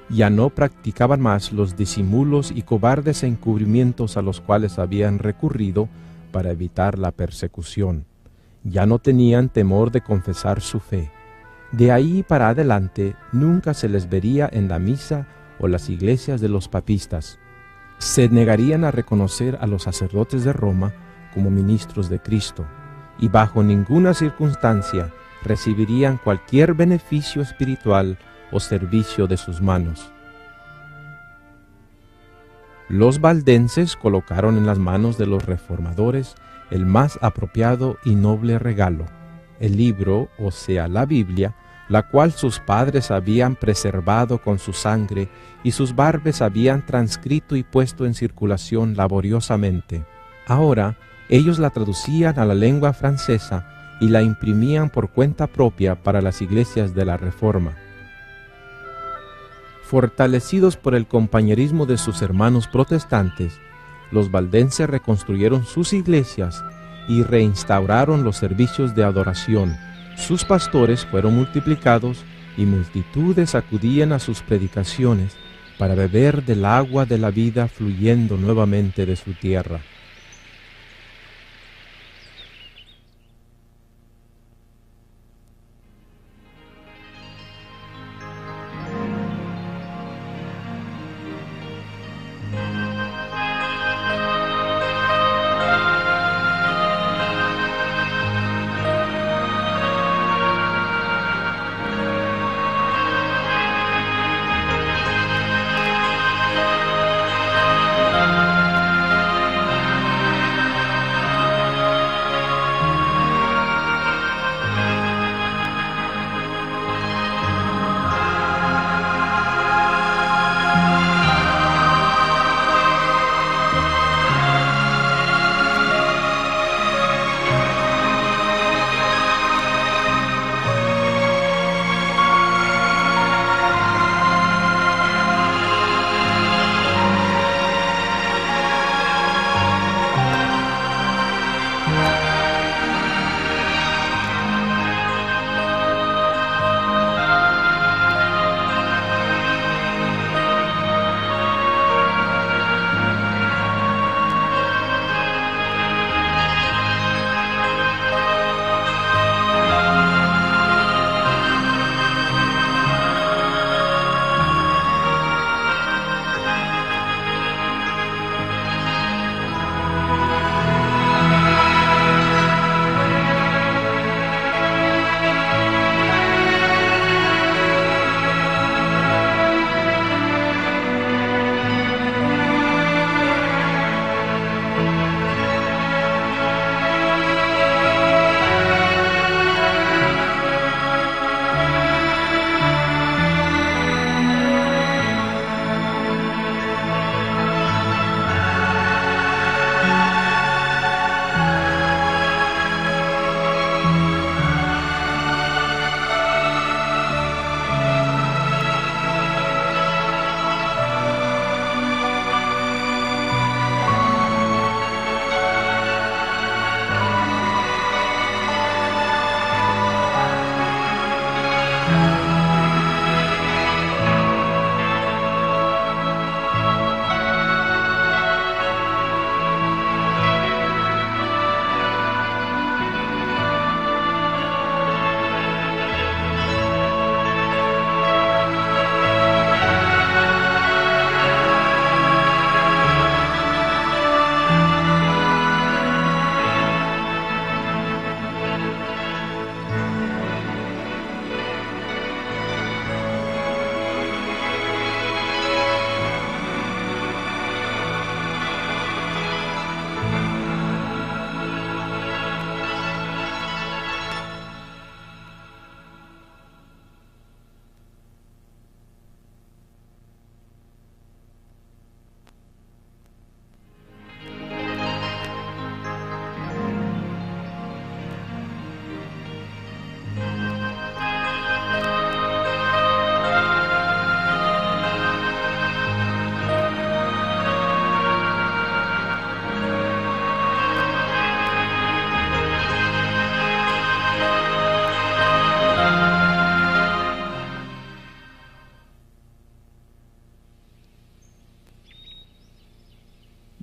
Ya no practicaban más los disimulos y cobardes encubrimientos a los cuales habían recurrido para evitar la persecución. Ya no tenían temor de confesar su fe. De ahí para adelante nunca se les vería en la misa o las iglesias de los papistas. Se negarían a reconocer a los sacerdotes de Roma como ministros de Cristo, y bajo ninguna circunstancia recibirían cualquier beneficio espiritual o servicio de sus manos. Los valdenses colocaron en las manos de los reformadores el más apropiado y noble regalo, el libro, o sea, la Biblia, la cual sus padres habían preservado con su sangre y sus barbes habían transcrito y puesto en circulación laboriosamente. Ahora, ellos la traducían a la lengua francesa y la imprimían por cuenta propia para las iglesias de la Reforma. Fortalecidos por el compañerismo de sus hermanos protestantes, los valdenses reconstruyeron sus iglesias y reinstauraron los servicios de adoración. Sus pastores fueron multiplicados y multitudes acudían a sus predicaciones para beber del agua de la vida fluyendo nuevamente de su tierra.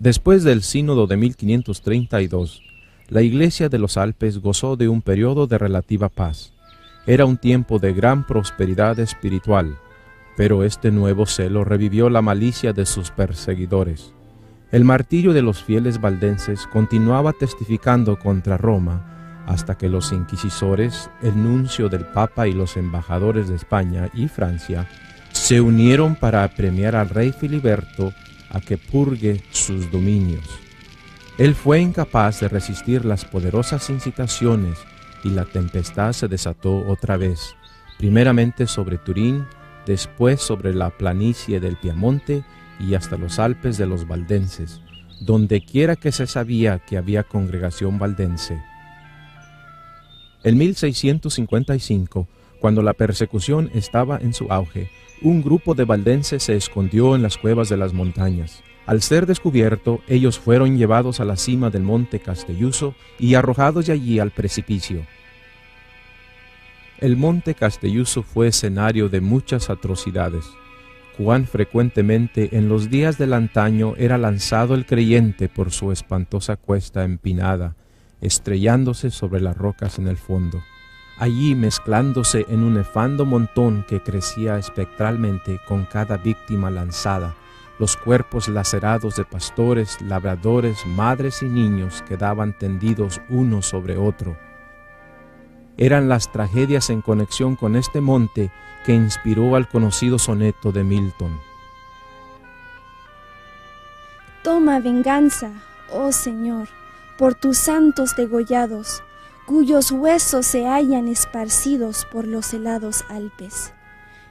Después del Sínodo de 1532, la Iglesia de los Alpes gozó de un periodo de relativa paz. Era un tiempo de gran prosperidad espiritual, pero este nuevo celo revivió la malicia de sus perseguidores. El martirio de los fieles valdenses continuaba testificando contra Roma hasta que los inquisidores, el nuncio del Papa y los embajadores de España y Francia se unieron para apremiar al rey Filiberto a que purgue sus dominios. Él fue incapaz de resistir las poderosas incitaciones y la tempestad se desató otra vez, primeramente sobre Turín, después sobre la planicie del Piamonte y hasta los Alpes de los valdenses, donde quiera que se sabía que había congregación valdense. En 1655, cuando la persecución estaba en su auge, un grupo de valdenses se escondió en las cuevas de las montañas. Al ser descubierto, ellos fueron llevados a la cima del monte Castelluso y arrojados de allí al precipicio. El monte Castelluso fue escenario de muchas atrocidades. Cuán frecuentemente en los días del antaño era lanzado el creyente por su espantosa cuesta empinada, estrellándose sobre las rocas en el fondo. Allí mezclándose en un nefando montón que crecía espectralmente con cada víctima lanzada, los cuerpos lacerados de pastores, labradores, madres y niños quedaban tendidos uno sobre otro. Eran las tragedias en conexión con este monte que inspiró al conocido soneto de Milton. Toma venganza, oh Señor, por tus santos degollados, cuyos huesos se hallan esparcidos por los helados Alpes.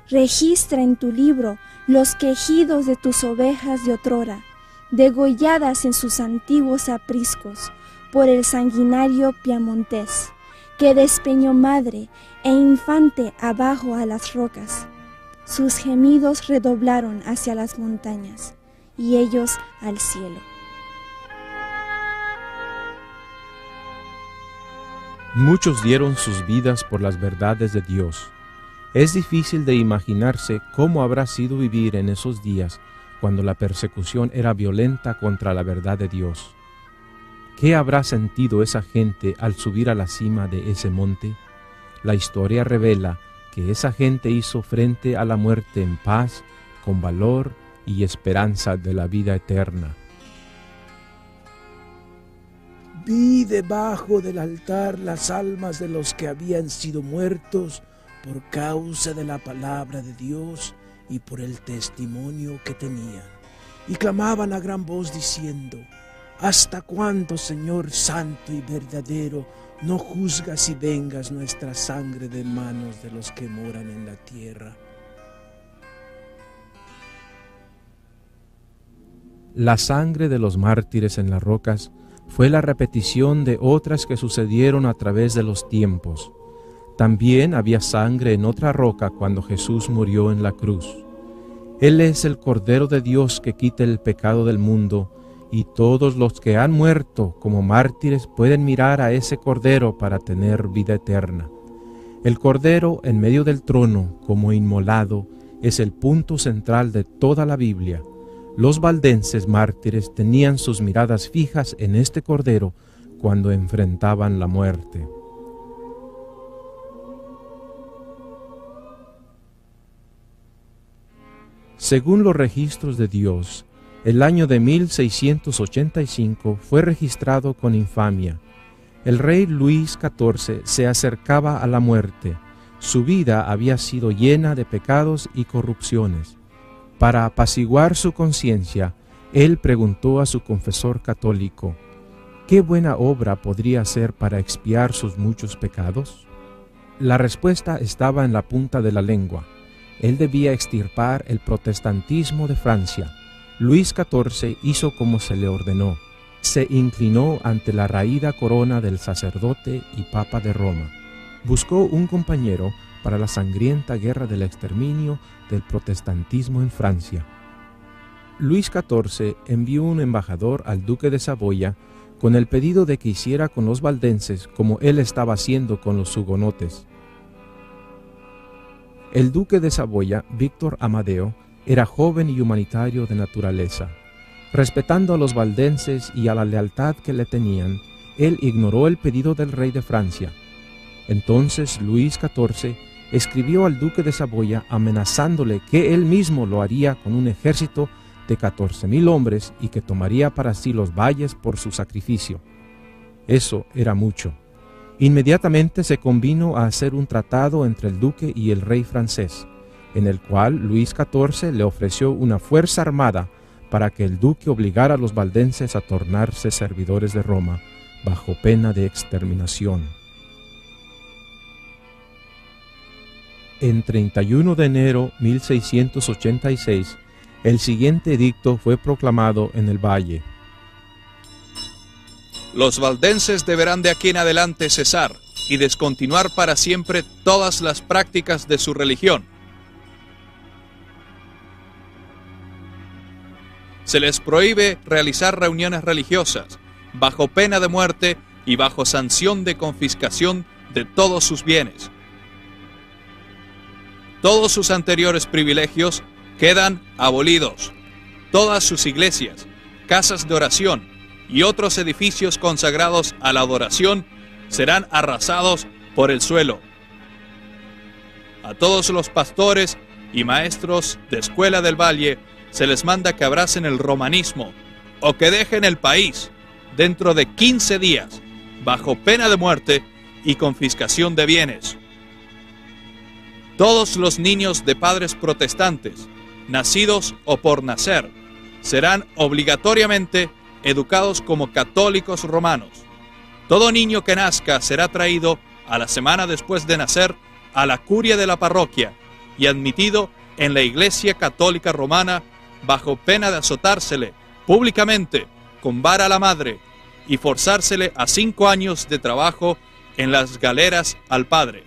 Registra en tu libro los quejidos de tus ovejas de otrora, degolladas en sus antiguos apriscos por el sanguinario piamontés, que despeñó madre e infante abajo a las rocas. Sus gemidos redoblaron hacia las montañas, y ellos al cielo. Muchos dieron sus vidas por las verdades de Dios. Es difícil de imaginarse cómo habrá sido vivir en esos días cuando la persecución era violenta contra la verdad de Dios. ¿Qué habrá sentido esa gente al subir a la cima de ese monte? La historia revela que esa gente hizo frente a la muerte en paz, con valor y esperanza de la vida eterna. Vi debajo del altar las almas de los que habían sido muertos por causa de la palabra de Dios y por el testimonio que tenían. Y clamaban a gran voz diciendo: ¿Hasta cuándo, Señor santo y verdadero, no juzgas y vengas nuestra sangre de manos de los que moran en la tierra? La sangre de los mártires en las rocas fue la repetición de otras que sucedieron a través de los tiempos. También había sangre en otra roca cuando Jesús murió en la cruz. Él es el Cordero de Dios que quita el pecado del mundo, y todos los que han muerto como mártires pueden mirar a ese Cordero para tener vida eterna. El Cordero en medio del trono, como inmolado, es el punto central de toda la Biblia. Los valdenses mártires tenían sus miradas fijas en este Cordero cuando enfrentaban la muerte. Según los registros de Dios, el año de 1685 fue registrado con infamia. El rey Luis XIV se acercaba a la muerte. Su vida había sido llena de pecados y corrupciones. Para apaciguar su conciencia, él preguntó a su confesor católico: ¿qué buena obra podría hacer para expiar sus muchos pecados? La respuesta estaba en la punta de la lengua. Él debía extirpar el protestantismo de Francia. Luis XIV hizo como se le ordenó. Se inclinó ante la raída corona del sacerdote y papa de Roma. Buscó un compañero para la sangrienta guerra del exterminio del protestantismo en Francia. Luis XIV envió un embajador al duque de Saboya con el pedido de que hiciera con los valdenses como él estaba haciendo con los hugonotes. El duque de Saboya, Víctor Amadeo, era joven y humanitario de naturaleza. Respetando a los valdenses y a la lealtad que le tenían, él ignoró el pedido del rey de Francia. Entonces Luis XIV escribió al duque de Saboya amenazándole que él mismo lo haría con un ejército de 14,000 hombres y que tomaría para sí los valles por su sacrificio. Eso era mucho. Inmediatamente se convino a hacer un tratado entre el duque y el rey francés, en el cual Luis XIV le ofreció una fuerza armada para que el duque obligara a los valdenses a tornarse servidores de Roma, bajo pena de exterminación. En 31 de enero 1686, el siguiente edicto fue proclamado en el valle. Los valdenses deberán de aquí en adelante cesar y descontinuar para siempre todas las prácticas de su religión. Se les prohíbe realizar reuniones religiosas, bajo pena de muerte y bajo sanción de confiscación de todos sus bienes. Todos sus anteriores privilegios quedan abolidos. Todas sus iglesias, casas de oración y otros edificios consagrados a la adoración serán arrasados por el suelo. A todos los pastores y maestros de escuela del valle se les manda que abracen el romanismo o que dejen el país dentro de 15 días, bajo pena de muerte y confiscación de bienes. Todos los niños de padres protestantes, nacidos o por nacer, serán obligatoriamente educados como católicos romanos. Todo niño que nazca será traído a la semana después de nacer a la curia de la parroquia y admitido en la Iglesia Católica Romana bajo pena de azotársele públicamente con vara a la madre y forzársele a 5 años de trabajo en las galeras al padre.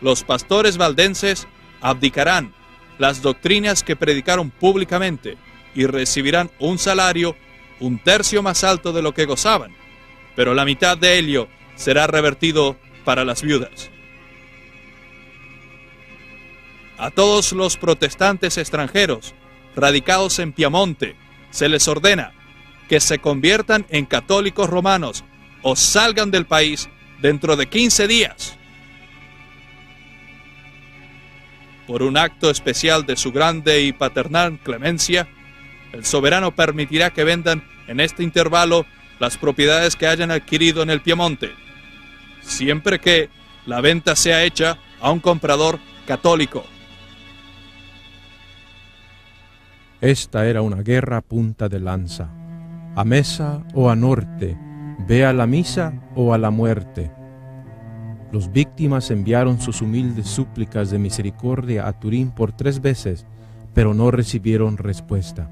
Los pastores valdenses abdicarán las doctrinas que predicaron públicamente y recibirán un salario 1/3 más alto de lo que gozaban, pero la mitad de ello será revertido para las viudas. A todos los protestantes extranjeros radicados en Piamonte se les ordena que se conviertan en católicos romanos o salgan del país dentro de 15 días. Por un acto especial de su grande y paternal clemencia, el soberano permitirá que vendan en este intervalo las propiedades que hayan adquirido en el Piamonte, siempre que la venta sea hecha a un comprador católico. Esta era una guerra a punta de lanza. A mesa o a norte, ve a la misa o a la muerte. Los víctimas enviaron sus humildes súplicas de misericordia a Turín por 3 veces, pero no recibieron respuesta.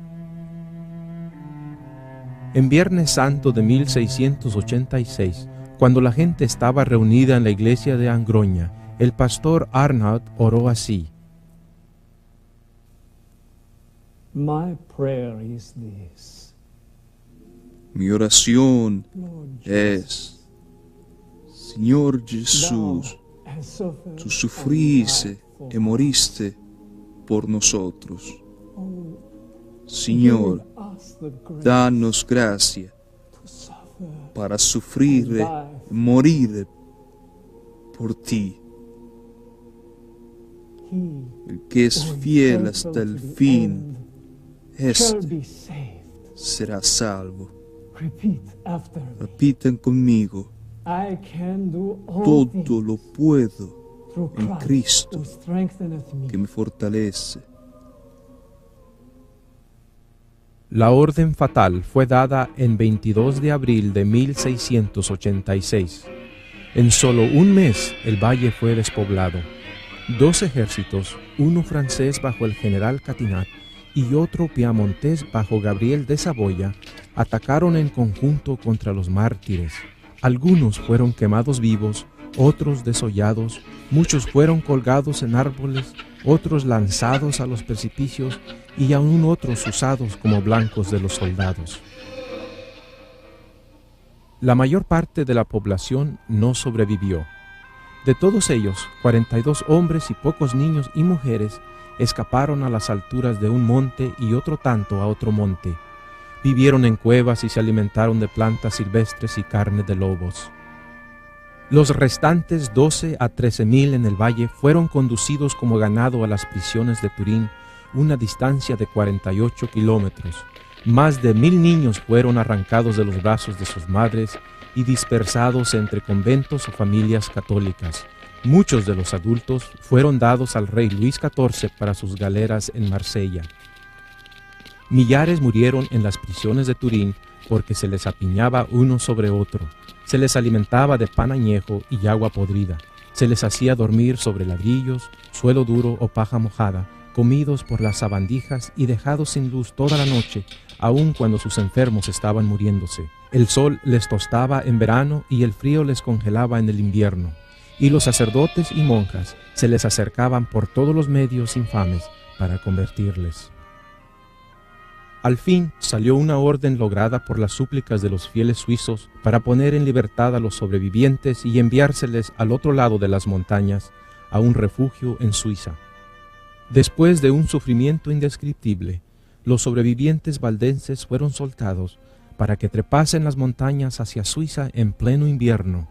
En Viernes Santo de 1686, cuando la gente estaba reunida en la iglesia de Angroña, el pastor Arnaud oró así: Mi oración es: Señor Jesús, tú sufriste y moriste por nosotros. Señor, danos gracia para sufrir y morir por ti. El que es fiel hasta el fin, este será salvo. Repitan conmigo: todo lo puedo en Cristo que me fortalece. La orden fatal fue dada en 22 de abril de 1686. En solo un mes el valle fue despoblado. 2 ejércitos, uno francés bajo el general Catinat y otro piamontés bajo Gabriel de Saboya, atacaron en conjunto contra los mártires. Algunos fueron quemados vivos, otros desollados, muchos fueron colgados en árboles, otros lanzados a los precipicios y aún otros usados como blancos de los soldados. La mayor parte de la población no sobrevivió. De todos ellos, 42 hombres y pocos niños y mujeres escaparon a las alturas de un monte y otro tanto a otro monte. Vivieron en cuevas y se alimentaron de plantas silvestres y carne de lobos. Los restantes 12 a 13,000 en el valle fueron conducidos como ganado a las prisiones de Turín, una distancia de 48 kilómetros. Más de 1,000 niños fueron arrancados de los brazos de sus madres y dispersados entre conventos o familias católicas. Muchos de los adultos fueron dados al rey Luis XIV para sus galeras en Marsella. Millares murieron en las prisiones de Turín porque se les apiñaba uno sobre otro. Se les alimentaba de pan añejo y agua podrida. Se les hacía dormir sobre ladrillos, suelo duro o paja mojada, comidos por las sabandijas y dejados sin luz toda la noche, aun cuando sus enfermos estaban muriéndose. El sol les tostaba en verano y el frío les congelaba en el invierno. Y los sacerdotes y monjas se les acercaban por todos los medios infames para convertirles. Al fin salió una orden lograda por las súplicas de los fieles suizos para poner en libertad a los sobrevivientes y enviárseles al otro lado de las montañas, a un refugio en Suiza. Después de un sufrimiento indescriptible, los sobrevivientes valdenses fueron soltados para que trepasen las montañas hacia Suiza en pleno invierno.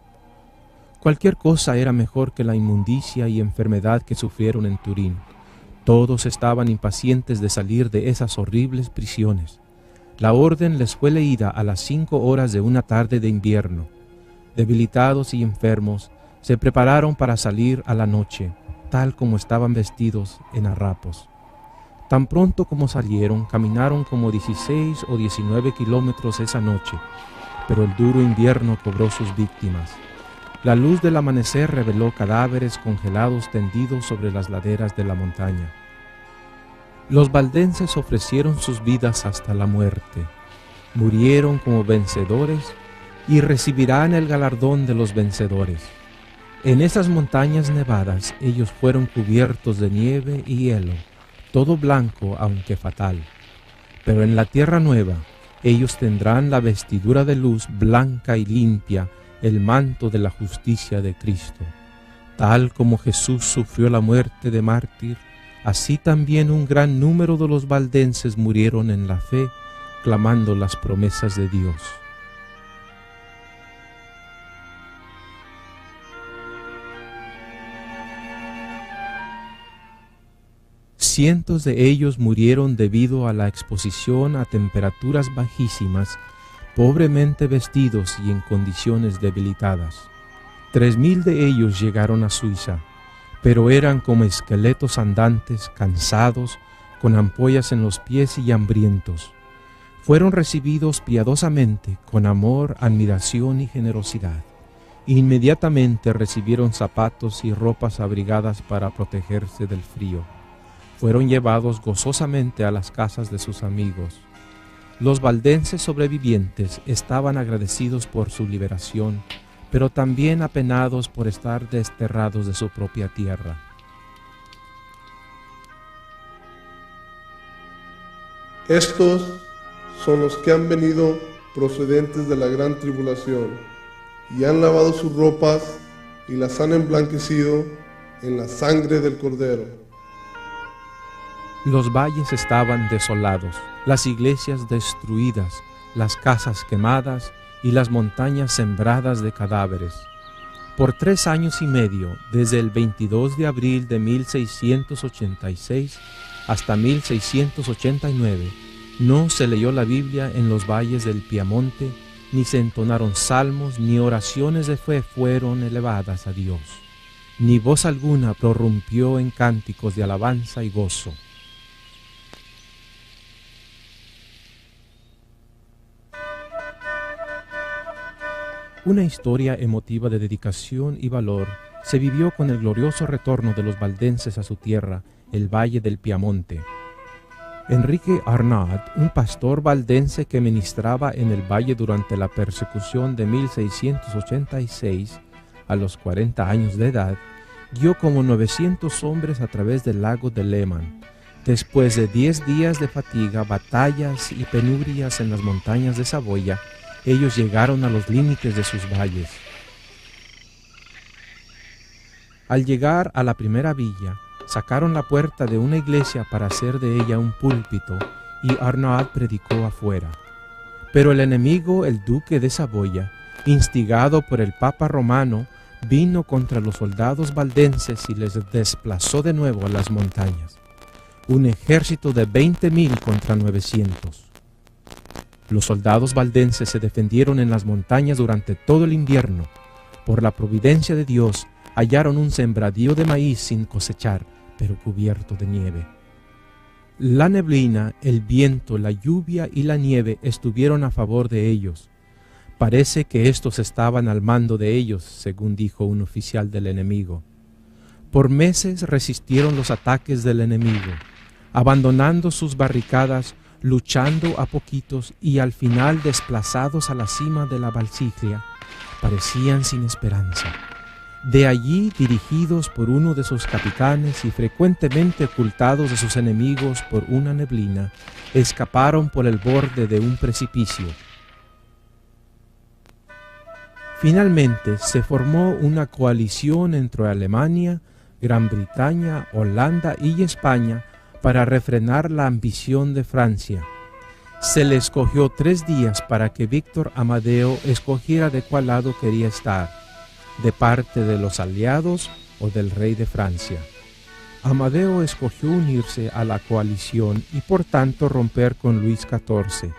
Cualquier cosa era mejor que la inmundicia y enfermedad que sufrieron en Turín. Todos estaban impacientes de salir de esas horribles prisiones. La orden les fue leída a las 5 horas de una tarde de invierno. Debilitados y enfermos, se prepararon para salir a la noche, tal como estaban vestidos en harapos. Tan pronto como salieron, caminaron como 16 o 19 kilómetros esa noche, pero el duro invierno cobró sus víctimas. La luz del amanecer reveló cadáveres congelados tendidos sobre las laderas de la montaña. Los valdenses ofrecieron sus vidas hasta la muerte. Murieron como vencedores y recibirán el galardón de los vencedores. En esas montañas nevadas ellos fueron cubiertos de nieve y hielo, todo blanco aunque fatal. Pero en la tierra nueva ellos tendrán la vestidura de luz blanca y limpia, el manto de la justicia de Cristo. Tal como Jesús sufrió la muerte de mártir, así también un gran número de los valdenses murieron en la fe, clamando las promesas de Dios. Cientos de ellos murieron debido a la exposición a temperaturas bajísimas, pobremente vestidos y en condiciones debilitadas. 3,000 de ellos llegaron a Suiza, pero eran como esqueletos andantes, cansados, con ampollas en los pies y hambrientos. Fueron recibidos piadosamente, con amor, admiración y generosidad. Inmediatamente recibieron zapatos y ropas abrigadas para protegerse del frío. Fueron llevados gozosamente a las casas de sus amigos. Los valdenses sobrevivientes estaban agradecidos por su liberación, pero también apenados por estar desterrados de su propia tierra. Estos son los que han venido procedentes de la gran tribulación, y han lavado sus ropas y las han emblanquecido en la sangre del Cordero. Los valles estaban desolados, las iglesias destruidas, las casas quemadas y las montañas sembradas de cadáveres. Por 3 años y medio, desde el 22 de abril de 1686 hasta 1689, no se leyó la Biblia en los valles del Piamonte, ni se entonaron salmos, ni oraciones de fe fueron elevadas a Dios, ni voz alguna prorrumpió en cánticos de alabanza y gozo. Una historia emotiva de dedicación y valor se vivió con el glorioso retorno de los valdenses a su tierra, el Valle del Piamonte. Enrique Arnaud, un pastor valdense que ministraba en el valle durante la persecución de 1686, a los 40 años de edad, guió como 900 hombres a través del lago de Léman. Después de 10 días de fatiga, batallas y penurias en las montañas de Saboya, ellos llegaron a los límites de sus valles. Al llegar a la primera villa, sacaron la puerta de una iglesia para hacer de ella un púlpito, y Arnaud predicó afuera. Pero el enemigo, el duque de Saboya, instigado por el Papa romano, vino contra los soldados valdenses y les desplazó de nuevo a las montañas. Un ejército de 20.000 contra 900. Los soldados valdenses se defendieron en las montañas durante todo el invierno. Por la providencia de Dios, hallaron un sembradío de maíz sin cosechar, pero cubierto de nieve. La neblina, el viento, la lluvia y la nieve estuvieron a favor de ellos. Parece que estos estaban al mando de ellos, según dijo un oficial del enemigo. Por meses resistieron los ataques del enemigo, abandonando sus barricadas, luchando a poquitos y al final desplazados a la cima de la Valsiglia, parecían sin esperanza. De allí, dirigidos por uno de sus capitanes y frecuentemente ocultados de sus enemigos por una neblina, escaparon por el borde de un precipicio. Finalmente se formó una coalición entre Alemania, Gran Bretaña, Holanda y España para refrenar la ambición de Francia. Se le escogió 3 días para que Víctor Amadeo escogiera de cuál lado quería estar, de parte de los aliados o del rey de Francia. Amadeo escogió unirse a la coalición y por tanto romper con Luis XIV.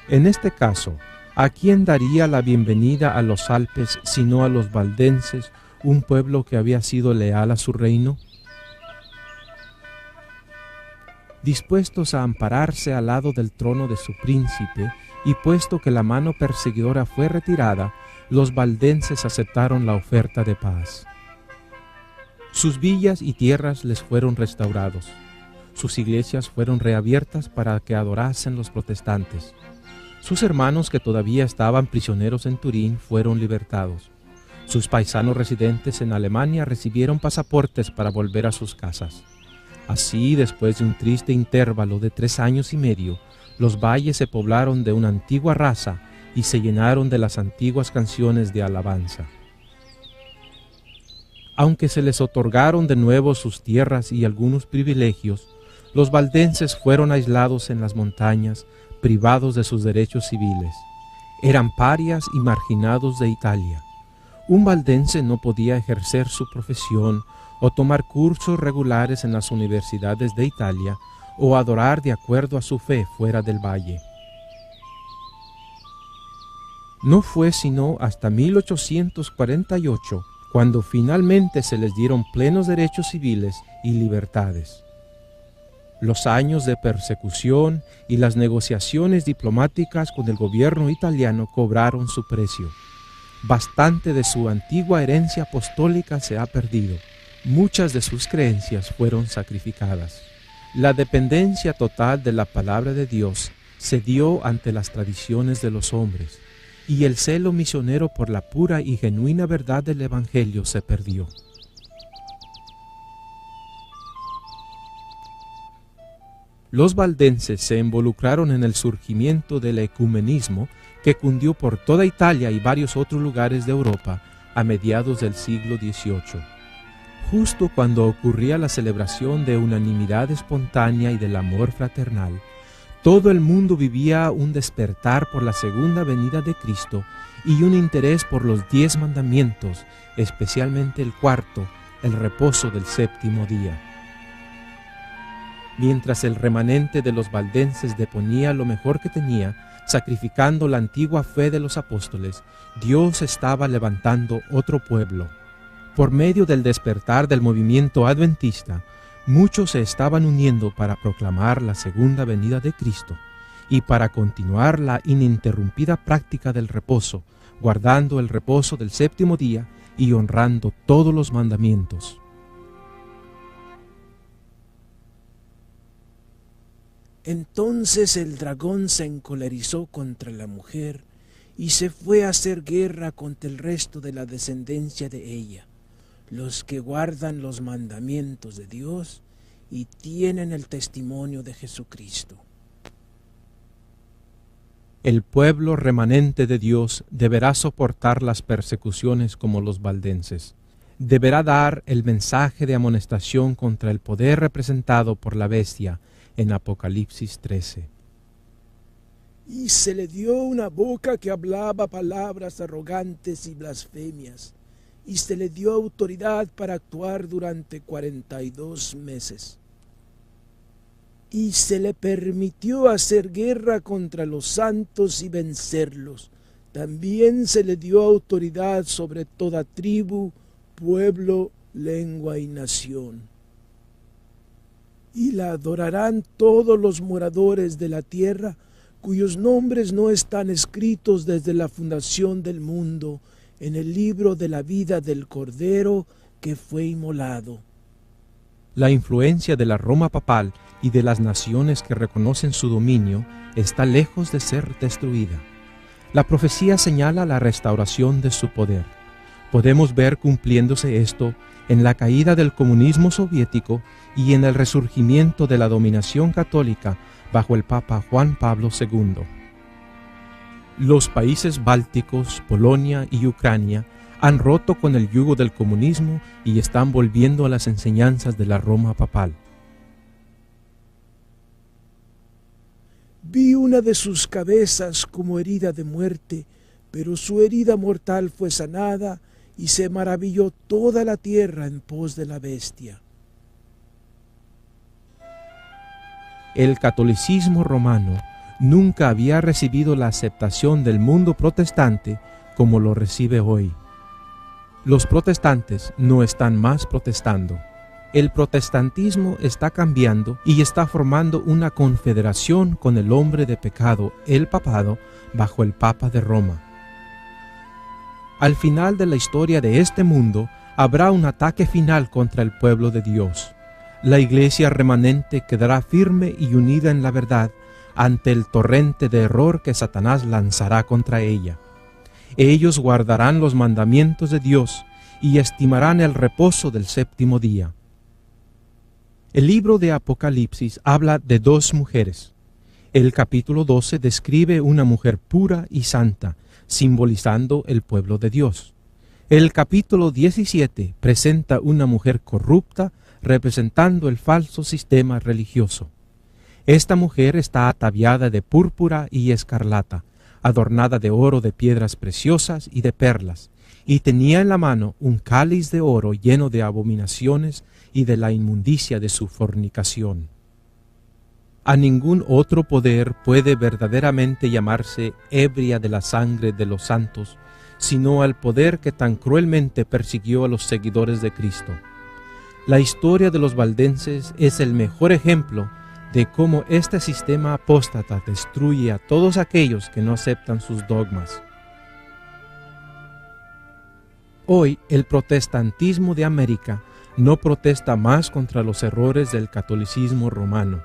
En este caso, ¿a quién daría la bienvenida a los Alpes sino a los valdenses, un pueblo que había sido leal a su reino? Dispuestos a ampararse al lado del trono de su príncipe, y puesto que la mano perseguidora fue retirada, los valdenses aceptaron la oferta de paz. Sus villas y tierras les fueron restaurados. Sus iglesias fueron reabiertas para que adorasen los protestantes. Sus hermanos que todavía estaban prisioneros en Turín fueron libertados. Sus paisanos residentes en Alemania recibieron pasaportes para volver a sus casas. Así, después de un triste intervalo de 3 años y medio, los valles se poblaron de una antigua raza y se llenaron de las antiguas canciones de alabanza. Aunque se les otorgaron de nuevo sus tierras y algunos privilegios, los valdenses fueron aislados en las montañas, privados de sus derechos civiles. Eran parias y marginados de Italia. Un valdense no podía ejercer su profesión o tomar cursos regulares en las universidades de Italia o adorar de acuerdo a su fe fuera del valle. No fue sino hasta 1848 cuando finalmente se les dieron plenos derechos civiles y libertades. Los años de persecución y las negociaciones diplomáticas con el gobierno italiano cobraron su precio. Bastante de su antigua herencia apostólica se ha perdido. Muchas de sus creencias fueron sacrificadas. La dependencia total de la palabra de Dios se dio ante las tradiciones de los hombres, y el celo misionero por la pura y genuina verdad del Evangelio se perdió. Los valdenses se involucraron en el surgimiento del ecumenismo que cundió por toda Italia y varios otros lugares de Europa a mediados del siglo XVIII. Justo cuando ocurría la celebración de unanimidad espontánea y del amor fraternal, todo el mundo vivía un despertar por la segunda venida de Cristo y un interés por los 10 mandamientos, especialmente el cuarto, el reposo del 7º día. Mientras el remanente de los valdenses deponía lo mejor que tenía, sacrificando la antigua fe de los apóstoles, Dios estaba levantando otro pueblo. Por medio del despertar del movimiento adventista, muchos se estaban uniendo para proclamar la segunda venida de Cristo y para continuar la ininterrumpida práctica del reposo, guardando el reposo del 7º día y honrando todos los mandamientos. Entonces el dragón se encolerizó contra la mujer y se fue a hacer guerra contra el resto de la descendencia de ella, los que guardan los mandamientos de Dios y tienen el testimonio de Jesucristo. El pueblo remanente de Dios deberá soportar las persecuciones como los valdenses. deberá dar el mensaje de amonestación contra el poder representado por la bestia en Apocalipsis 13. Y se le dio una boca que hablaba palabras arrogantes y blasfemias, y se le dio autoridad para actuar durante 42 meses. Y se le permitió hacer guerra contra los santos y vencerlos. También se le dio autoridad sobre toda tribu, pueblo, lengua y nación. Y la adorarán todos los moradores de la tierra, cuyos nombres no están escritos desde la fundación del mundo en el libro de la vida del Cordero que fue inmolado. La influencia de la Roma papal y de las naciones que reconocen su dominio está lejos de ser destruida. La profecía señala la restauración de su poder. Podemos ver cumpliéndose esto en la caída del comunismo soviético y en el resurgimiento de la dominación católica bajo el Papa Juan Pablo II. Los países bálticos, Polonia y Ucrania han roto con el yugo del comunismo y están volviendo a las enseñanzas de la Roma papal. Vi una de sus cabezas como herida de muerte, pero su herida mortal fue sanada y se maravilló toda la tierra en pos de la bestia. El catolicismo romano nunca había recibido la aceptación del mundo protestante como lo recibe hoy. Los protestantes no están más protestando. El protestantismo está cambiando y está formando una confederación con el hombre de pecado, el papado, bajo el Papa de Roma. Al final de la historia de este mundo, habrá un ataque final contra el pueblo de Dios. La iglesia remanente quedará firme y unida en la verdad ante el torrente de error que Satanás lanzará contra ella. Ellos guardarán los mandamientos de Dios y estimarán el reposo del séptimo día. El libro de Apocalipsis habla de dos mujeres. El capítulo 12 describe una mujer pura y santa, simbolizando el pueblo de Dios. El capítulo 17 presenta una mujer corrupta, representando el falso sistema religioso. Esta mujer está ataviada de púrpura y escarlata, adornada de oro, de piedras preciosas y de perlas, y tenía en la mano un cáliz de oro lleno de abominaciones y de la inmundicia de su fornicación. A ningún otro poder puede verdaderamente llamarse ebria de la sangre de los santos, sino al poder que tan cruelmente persiguió a los seguidores de Cristo. La historia de los valdenses es el mejor ejemplo de cómo este sistema apóstata destruye a todos aquellos que no aceptan sus dogmas. Hoy el protestantismo de América no protesta más contra los errores del catolicismo romano.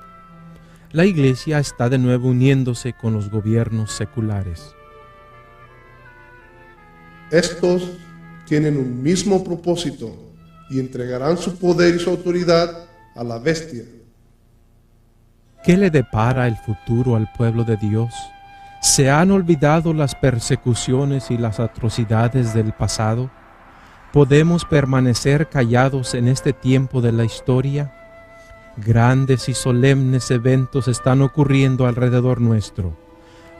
La Iglesia está de nuevo uniéndose con los gobiernos seculares. Estos tienen un mismo propósito y entregarán su poder y su autoridad a la bestia. ¿Qué le depara el futuro al pueblo de Dios? ¿Se han olvidado las persecuciones y las atrocidades del pasado? ¿Podemos permanecer callados en este tiempo de la historia? Grandes y solemnes eventos están ocurriendo alrededor nuestro.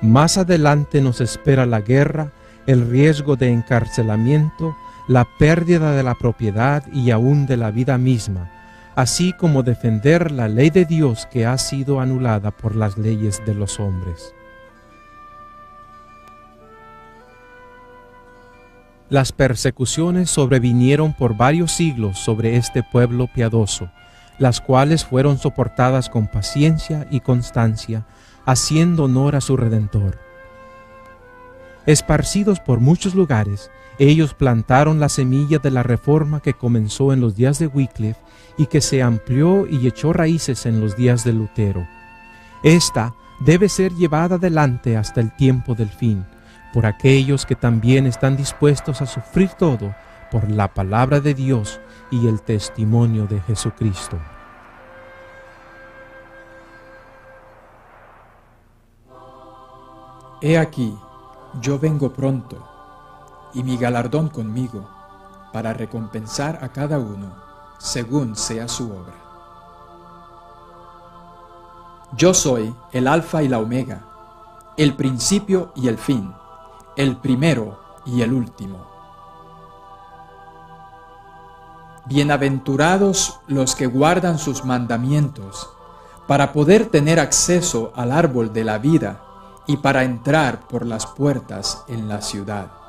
Más adelante nos espera la guerra, el riesgo de encarcelamiento, la pérdida de la propiedad y aún de la vida misma, así como defender la ley de Dios que ha sido anulada por las leyes de los hombres. Las persecuciones sobrevinieron por varios siglos sobre este pueblo piadoso, las cuales fueron soportadas con paciencia y constancia, haciendo honor a su Redentor. Esparcidos por muchos lugares, ellos plantaron la semilla de la reforma que comenzó en los días de Wycliffe y que se amplió y echó raíces en los días de Lutero. Esta debe ser llevada adelante hasta el tiempo del fin, por aquellos que también están dispuestos a sufrir todo por la palabra de Dios y el testimonio de Jesucristo. He aquí, yo vengo pronto, y mi galardón conmigo, para recompensar a cada uno según sea su obra. Yo soy el Alfa y la Omega, el principio y el fin, el primero y el último. Bienaventurados los que guardan sus mandamientos, para poder tener acceso al árbol de la vida y para entrar por las puertas en la ciudad.